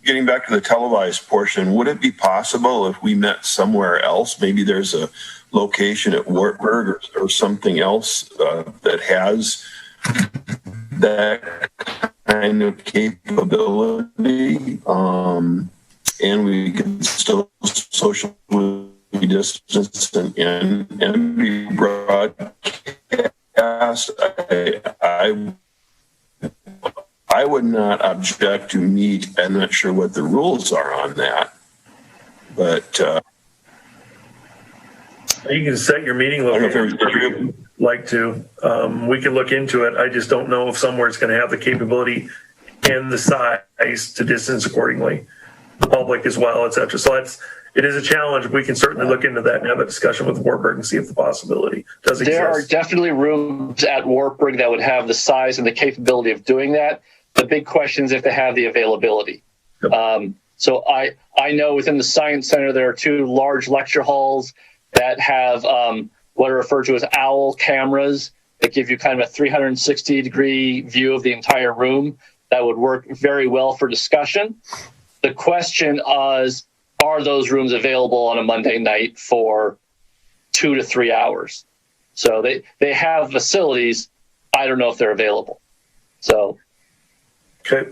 getting back to the televised portion, would it be possible if we met somewhere else? Maybe there's a location at Wartburg or something else that has that kind of capability, and we can still socially distance and be broadcast. I would not object to meet. I'm not sure what the rules are on that, but you can set your meeting location if you'd like to. We can look into it. I just don't know if somewhere it's going to have the capability and the size to distance accordingly, the public as well, et cetera. So it is a challenge. We can certainly look into that and have a discussion with Wartburg and see if the possibility does exist. There are definitely rooms at Wartburg that would have the size and the capability of doing that. The big question is if they have the availability. So I know within the Science Center, there are two large lecture halls that have what are referred to as OWL cameras that give you kind of a 360-degree view of the entire room. That would work very well for discussion. The question is, are those rooms available on a Monday night for 2 to 3 hours? So they have facilities, I don't know if they're available. So. Okay.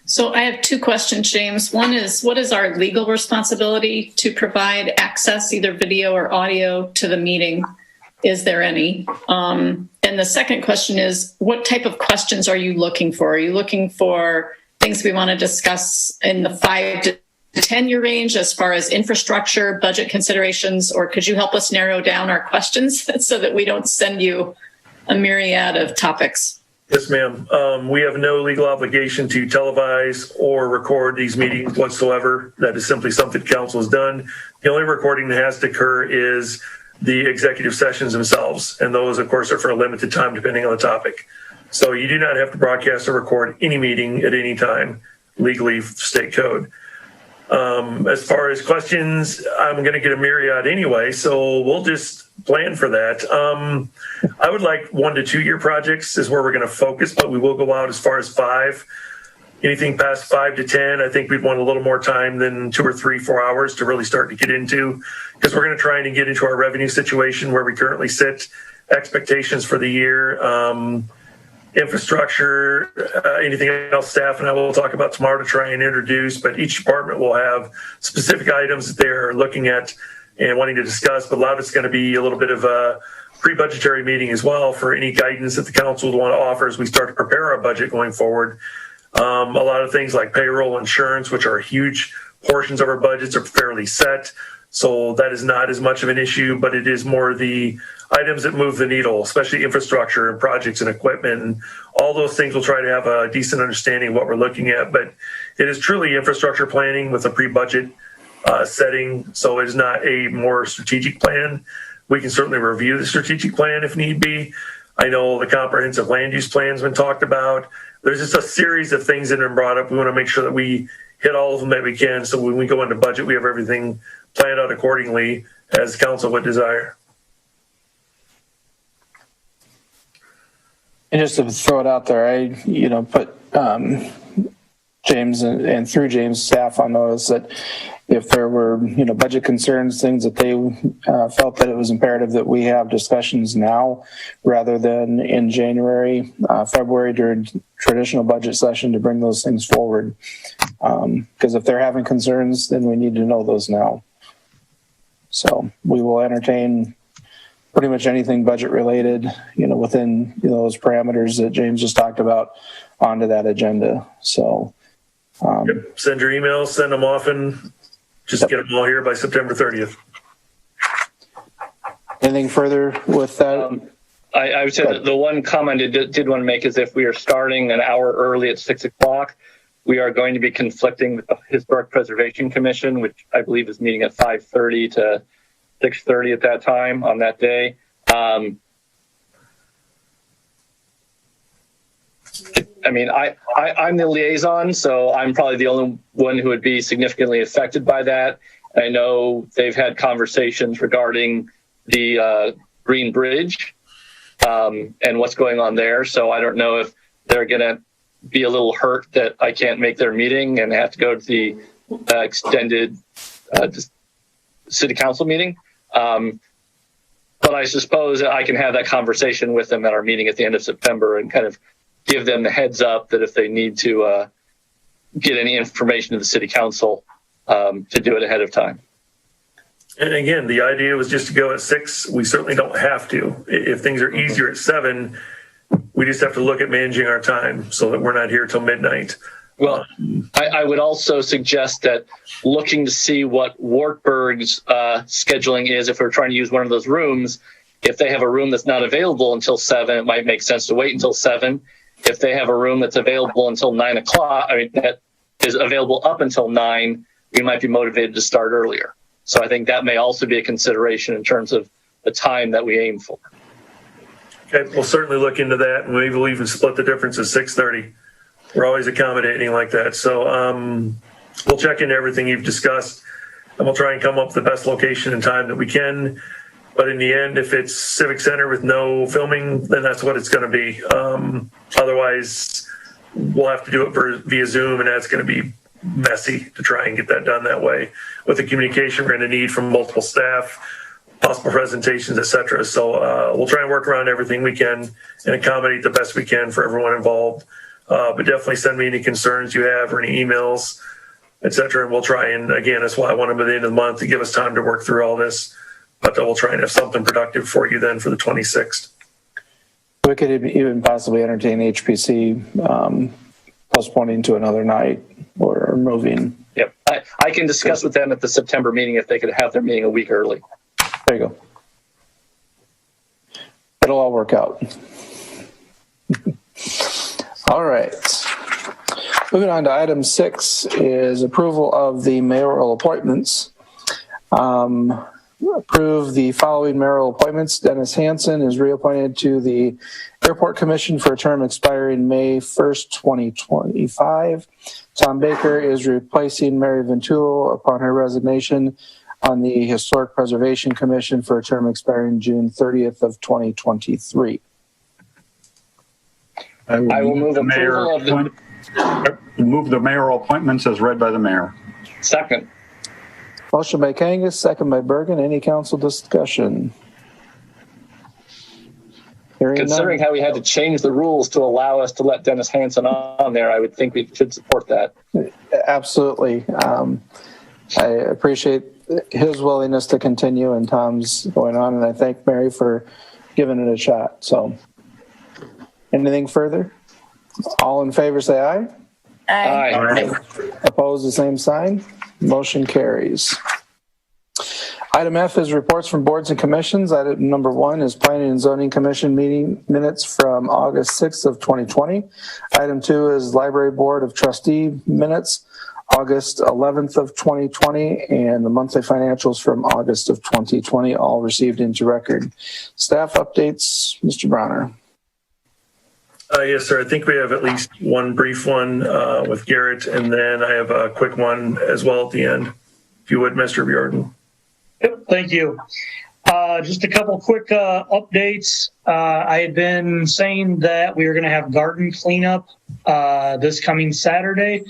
So I have two questions, James. One is, what is our legal responsibility to provide access, either video or audio, to the meeting? Is there any? And the second question is, what type of questions are you looking for? Are you looking for things we want to discuss in the 5 to 10 year range as far as infrastructure, budget considerations, or could you help us narrow down our questions so that we don't send you a myriad of topics? Yes, ma'am. We have no legal obligation to televise or record these meetings whatsoever. That is simply something council has done. The only recording that has to occur is the executive sessions themselves. And those, of course, are for a limited time, depending on the topic. So you do not have to broadcast or record any meeting at any time, legally, state code. As far as questions, I'm going to get a myriad anyway, so we'll just plan for that. I would like 1 to 2 year projects is where we're going to focus, but we will go out as far as 5. Anything past 5 to 10, I think we'd want a little more time than 2 or 3, 4 hours to really start to get into, because we're going to try and get into our revenue situation where we currently sit, expectations for the year, infrastructure, anything else staff and I will talk about tomorrow to try and introduce, but each department will have specific items that they're looking at and wanting to discuss, but a lot of it's going to be a little bit of a pre-budgetary meeting as well for any guidance that the council would want to offer as we start to prepare our budget going forward. A lot of things like payroll, insurance, which are huge portions of our budgets, are fairly set. So that is not as much of an issue, but it is more the items that move the needle, especially infrastructure and projects and equipment. And all those things we'll try to have a decent understanding of what we're looking at. But it is truly infrastructure planning with a pre-budget setting. So it is not a more strategic plan. We can certainly review the strategic plan if need be. I know the comprehensive land use plan has been talked about. There's just a series of things that have been brought up. We want to make sure that we hit all of them that we can. So when we go into budget, we have everything planned out accordingly as council would desire. And just to throw it out there, I, put James and through James staff on notice that if there were, budget concerns, things that they felt that it was imperative that we have discussions now rather than in January, February during traditional budget session to bring those things forward. Because if they're having concerns, then we need to know those now. So we will entertain pretty much anything budget related, within those parameters that James just talked about onto that agenda. So send your emails, send them often. Just get them all here by September 30th. Anything further with that? I would say that the one comment I did want to make is if we are starting an hour early at 6 o'clock, we are going to be conflicting with the Historic Preservation Commission, which I believe is meeting at 5:30 to 6:30 at that time on that day. I'm the liaison, so I'm probably the only one who would be significantly affected by that. I know they've had conversations regarding the Green Bridge and what's going on there. So I don't know if they're going to be a little hurt that I can't make their meeting and have to go to the extended city council meeting. But I suppose I can have that conversation with them at our meeting at the end of September and kind of give them the heads up that if they need to get any information to the city council, to do it ahead of time. And again, the idea was just to go at 6. We certainly don't have to. If things are easier at 7, we just have to look at managing our time so that we're not here till midnight. Well, I would also suggest that looking to see what Wartburg's scheduling is, if we're trying to use one of those rooms, if they have a room that's not available until 7, it might make sense to wait until 7. If they have a room that's available until 9 o'clock, that is available up until 9, we might be motivated to start earlier. So I think that may also be a consideration in terms of the time that we aim for. Okay, we'll certainly look into that, and maybe we'll even split the difference at 6:30. We're always accommodating like that. So we'll check into everything you've discussed, and we'll try and come up with the best location and time that we can. But in the end, if it's Civic Center with no filming, then that's what it's going to be. Otherwise, we'll have to do it via Zoom, and that's going to be messy to try and get that done that way. With the communication we're going to need from multiple staff, possible presentations, et cetera. So we'll try and work around everything we can and accommodate the best we can for everyone involved. But definitely send me any concerns you have or any emails, et cetera. And we'll try and, again, that's why I want them at the end of the month to give us time to work through all this. But we'll try and have something productive for you then for the 26th. We could even possibly entertain HPC postponing to another night or moving. Yep. I can discuss with them at the September meeting if they could have their meeting a week early. There you go. It'll all work out. All right. Moving on to item 6 is approval of the mayoral appointments. Approve the following mayoral appointments. Dennis Hansen is reappointed to the Airport Commission for a term expiring May 1st, 2025. Tom Baker is replacing Mary Ventulo upon her resignation on the Historic Preservation Commission for a term expiring June 30th of 2023. I will move the mayoral appointments as read by the mayor. Second. Motion by Kangas, second by Birgen. Any council discussion? Considering how we had to change the rules to allow us to let Dennis Hansen on there, I would think we should support that. Absolutely. I appreciate his willingness to continue and Tom's going on, and I thank Mary for giving it a shot. So, anything further? All in favor, say aye. Aye. Aye. Opposed, the same sign. Motion carries. Item F is reports from boards and commissions. Item number 1 is Planning and Zoning Commission meeting minutes from August 6th of 2020. Item 2 is Library Board of Trustee minutes, August 11th of 2020, and the monthly financials from August of 2020, all received into record. Staff updates, Mr. Bronner. Yes, sir. I think we have at least one brief one with Garrett, and then I have a quick one as well at the end, if you would, Mr. Bjorden. Yep, thank you. Just a couple quick updates. I had been saying that we were going to have garden cleanup this coming Saturday.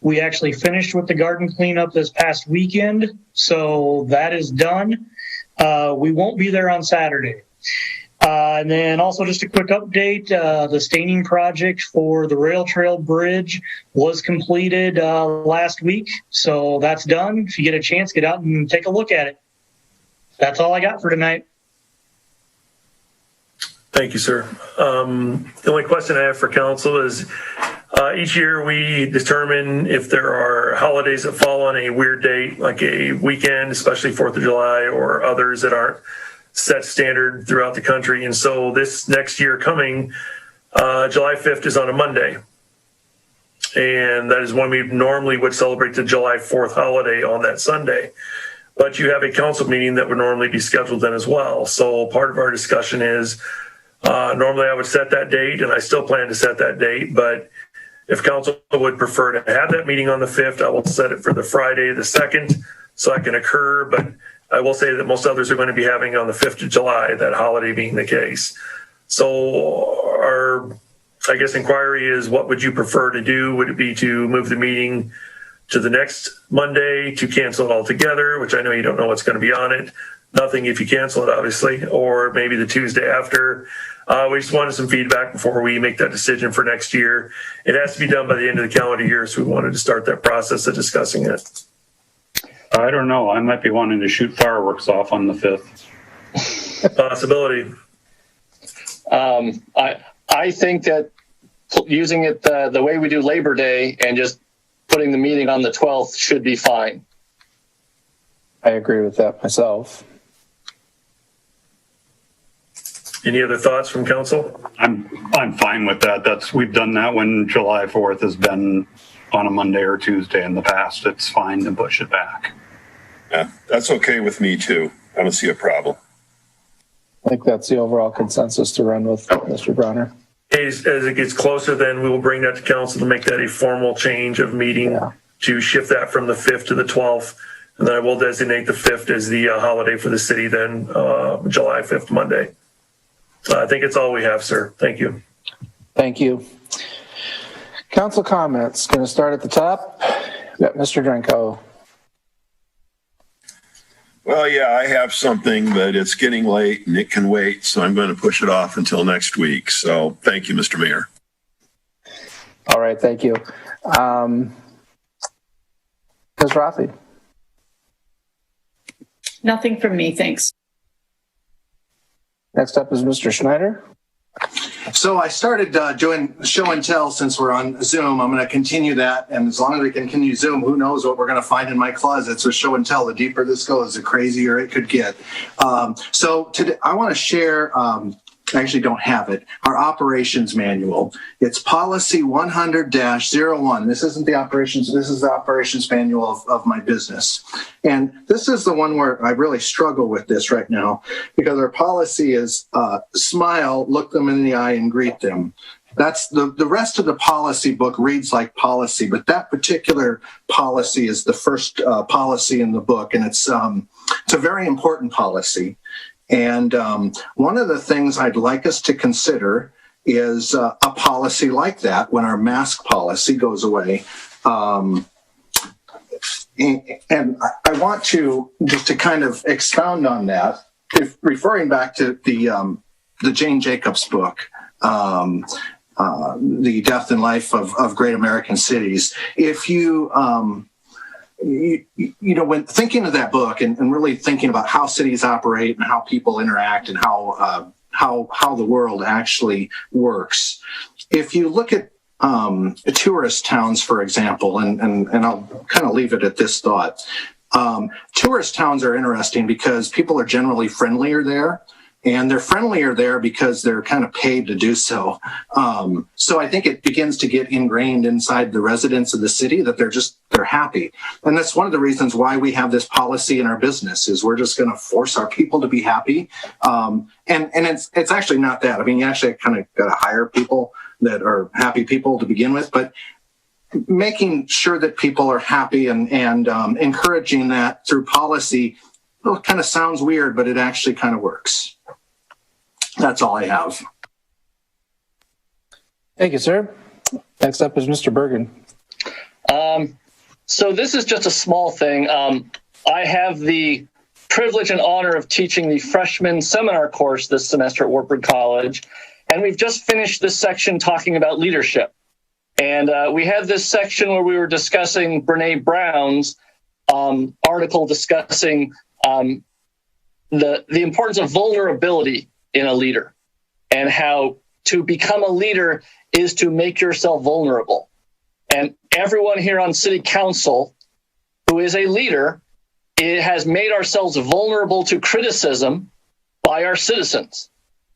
We actually finished with the garden cleanup this past weekend, so that is done. We won't be there on Saturday. And then also just a quick update, the staining project for the rail trail bridge was completed last week. So that's done. If you get a chance, get out and take a look at it. That's all I got for tonight. Thank you, sir. The only question I have for council is each year we determine if there are holidays that fall on a weird date, like a weekend, especially 4th of July, or others that aren't set standard throughout the country. And so this next year coming, July 5th is on a Monday. And that is when we normally would celebrate the July 4th holiday on that Sunday. But you have a council meeting that would normally be scheduled then as well. So part of our discussion is normally I would set that date, and I still plan to set that date. But if council would prefer to have that meeting on the 5th, I will set it for the Friday, the 2nd, so it can occur. But I will say that most others are going to be having on the 5th of July, that holiday being the case. So our, I guess, inquiry is, what would you prefer to do? Would it be to move the meeting to the next Monday, to cancel it altogether, which I know you don't know what's going to be on it? Nothing if you cancel it, obviously, or maybe the Tuesday after. We just wanted some feedback before we make that decision for next year. It has to be done by the end of the calendar year, so we wanted to start that process of discussing it. I don't know. I might be wanting to shoot fireworks off on the 5th. Possibility. I think that using it the way we do Labor Day and just putting the meeting on the 12th should be fine. I agree with that myself. Any other thoughts from council? I'm fine with that. We've done that when July 4th has been on a Monday or Tuesday in the past. It's fine to push it back. Yeah, that's okay with me too. I don't see a problem. I think that's the overall consensus to run with, Mr. Bronner. As it gets closer, then we will bring that to council to make that a formal change of meeting to shift that from the 5th to the 12th. And then I will designate the 5th as the holiday for the city then, July 5th, Monday. So I think it's all we have, sir. Thank you. Thank you. Council comments. Going to start at the top. We've got Mr. Drenkow. Well, yeah, I have something, but it's getting late and it can wait, so I'm going to push it off until next week. So thank you, Mr. Mayor. All right, thank you. Ms. Rathe? Nothing from me, thanks. Next up is Mr. Schneider. So I started doing show and tell since we're on Zoom. I'm going to continue that. And as long as we continue Zoom, who knows what we're going to find in my closets with show and tell. The deeper this goes, the crazier it could get. So today I want to share, I actually don't have it, our operations manual. It's policy 100-01. This isn't the operations, this is the operations manual of my business. And this is the one where I really struggle with this right now because our policy is smile, look them in the eye and greet them. That's the rest of the policy book reads like policy, but that particular policy is the first policy in the book. And it's a very important policy. And one of the things I'd like us to consider is a policy like that when our mask policy goes away. And I want to just to kind of expound on that, referring back to the Jane Jacobs book, The Death and Life of Great American Cities. If you when thinking of that book and really thinking about how cities operate and how people interact and how the world actually works, if you look at tourist towns, for example, and I'll kind of leave it at this thought. Tourist towns are interesting because people are generally friendlier there. And they're friendlier there because they're kind of paid to do so. So I think it begins to get ingrained inside the residents of the city that they're happy. And that's one of the reasons why we have this policy in our business is we're just going to force our people to be happy. And it's actually not that. I mean, you actually kind of got to hire people that are happy people to begin with, but making sure that people are happy and encouraging that through policy, well, it kind of sounds weird, but it actually kind of works. That's all I have. Thank you, sir. Next up is Mr. Birgen. So this is just a small thing. I have the privilege and honor of teaching the freshman seminar course this semester at Wartburg College. And we've just finished this section talking about leadership. And we had this section where we were discussing Brene Brown's article discussing the importance of vulnerability in a leader and how to become a leader is to make yourself vulnerable. And everyone here on city council who is a leader, it has made ourselves vulnerable to criticism by our citizens.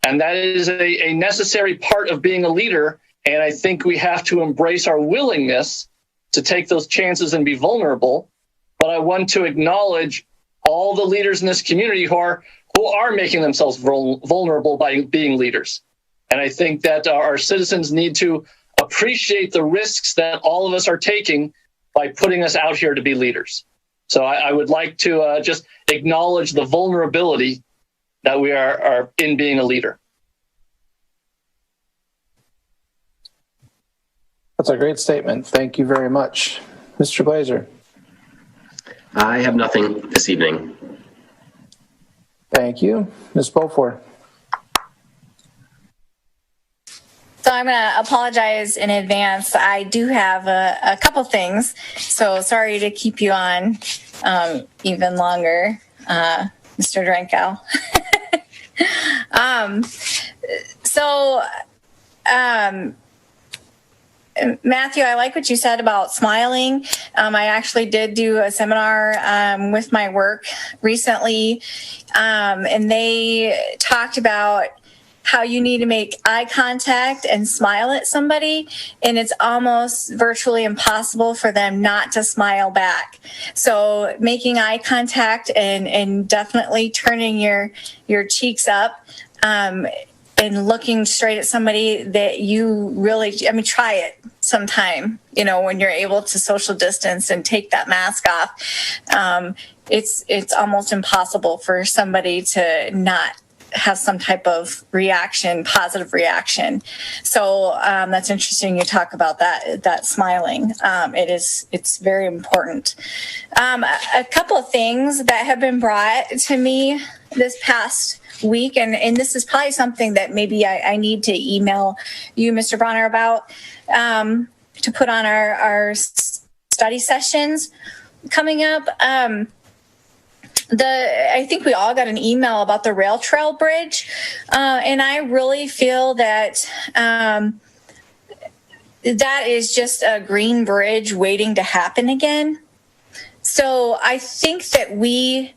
And that is a necessary part of being a leader. And I think we have to embrace our willingness to take those chances and be vulnerable. But I want to acknowledge all the leaders in this community who are making themselves vulnerable by being leaders. And I think that our citizens need to appreciate the risks that all of us are taking by putting us out here to be leaders. So I would like to just acknowledge the vulnerability that we are in being a leader. That's a great statement. Thank you very much. Mr. Glaser. I have nothing this evening. Thank you. Ms. Beaufort. So I'm going to apologize in advance. I do have a couple things, so sorry to keep you on even longer, Mr. Drenkow. Matthew, I like what you said about smiling. I actually did do a seminar with my work recently, and they talked about how you need to make eye contact and smile at somebody, and it's almost virtually impossible for them not to smile back. So making eye contact and definitely turning your cheeks up and looking straight at somebody that you really, try it sometime, when you're able to social distance and take that mask off. It's almost impossible for somebody to not has some type of reaction, positive reaction. So that's interesting. You talk about that smiling. It's very important. A couple of things that have been brought to me this past week, and this is probably something that maybe I need to email you, Mr. Bronner, about to put on our study sessions coming up. I think we all got an email about the rail trail bridge, and I really feel that that is just a green bridge waiting to happen again. So I think that we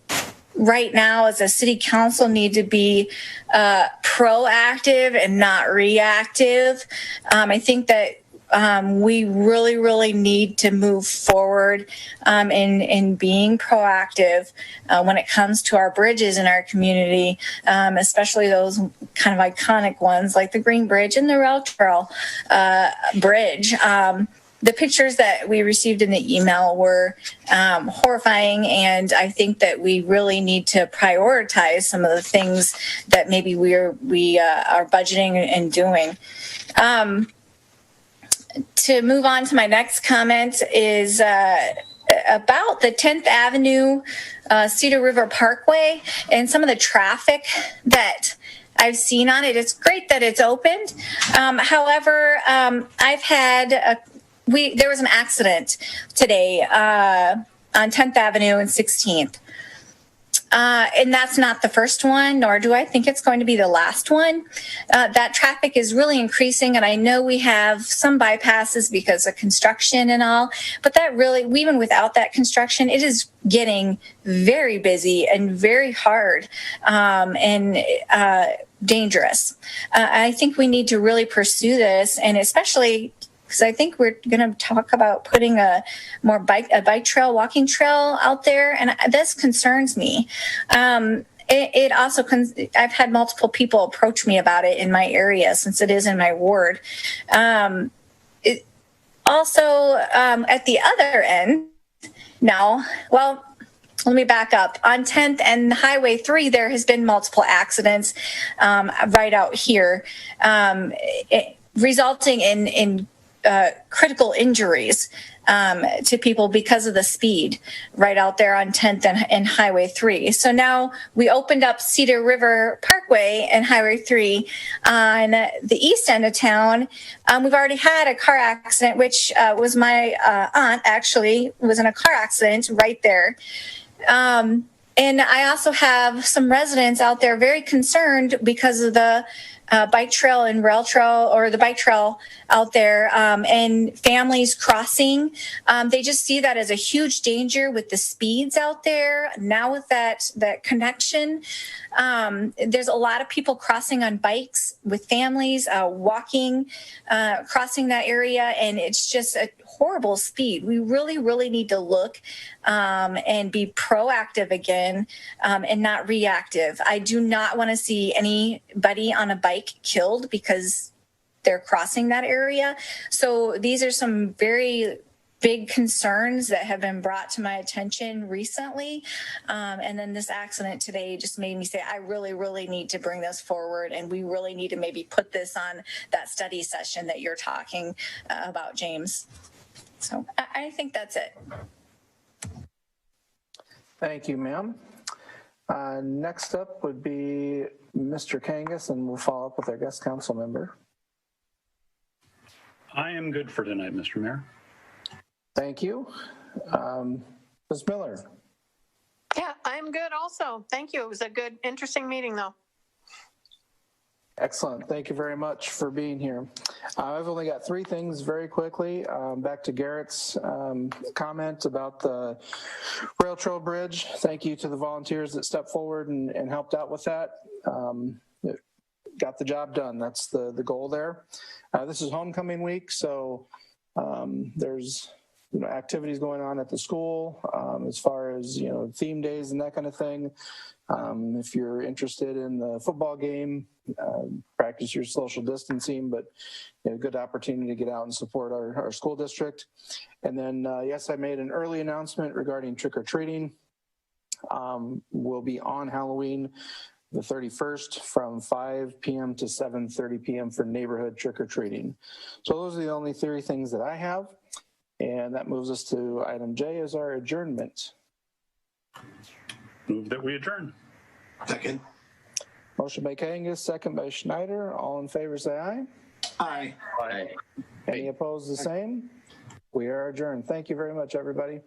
right now as a city council need to be proactive and not reactive. I think that we really, really need to move forward in being proactive when it comes to our bridges in our community, especially those kind of iconic ones like the Green Bridge and the Rail Trail Bridge. The pictures that we received in the email were horrifying, and I think that we really need to prioritize some of the things that maybe we are budgeting and doing. To move on to my next comment is about the 10th Avenue Cedar River Parkway and some of the traffic that I've seen on it. It's great that it's opened. However, I've had there was an accident today on 10th Avenue and 16th. And that's not the first one, nor do I think it's going to be the last one. That traffic is really increasing, and I know we have some bypasses because of construction and all, but that really, even without that construction, it is getting very busy and very hard and dangerous. I think we need to really pursue this, and especially because I think we're going to talk about putting a bike trail, walking trail out there, and this concerns me. It also, I've had multiple people approach me about it in my area since it is in my ward. Also, at the other end, let me back up. On 10th and Highway 3, there has been multiple accidents right out here, resulting in critical injuries to people because of the speed right out there on 10th and Highway 3. So now we opened up Cedar River Parkway and Highway 3 on the east end of town. We've already had a car accident, which was my aunt actually was in a car accident right there. And I also have some residents out there very concerned because of the bike trail and rail trail, or the bike trail out there, and families crossing. They just see that as a huge danger with the speeds out there. Now with that connection, there's a lot of people crossing on bikes with families, walking, crossing that area, and it's just a horrible speed. We really, really need to look and be proactive again and not reactive. I do not want to see anybody on a bike killed because they're crossing that area. So these are some very big concerns that have been brought to my attention recently. And then this accident today just made me say, I really, really need to bring this forward. And we really need to maybe put this on that study session that you're talking about, James. So I think that's it. Thank you, ma'am. Next up would be Mr. Kangas, and we'll follow up with our guest council member. I am good for tonight, Mr. Mayor. Thank you. Ms. Miller. Yeah, I'm good also. Thank you. It was a good, interesting meeting though. Excellent. Thank you very much for being here. I've only got three things very quickly. Back to Garrett's comment about the rail trail bridge. Thank you to the volunteers that stepped forward and helped out with that. Got the job done. That's the goal there. This is homecoming week, so there's activities going on at the school as far as theme days and that kind of thing. If you're interested in the football game, practice your social distancing, but good opportunity to get out and support our school district. And then, yes, I made an early announcement regarding trick-or-treating. We'll be on Halloween. the 31st from 5 p.m. to 7:30 p.m. for neighborhood trick-or-treating. So those are the only 3 things that I have. And that moves us to item J as our adjournment. Move that we adjourn. Second. Motion by Kangas, second by Schneider. All in favor, say aye. Aye. Aye. Any opposed, the same? We are adjourned. Thank you very much, everybody.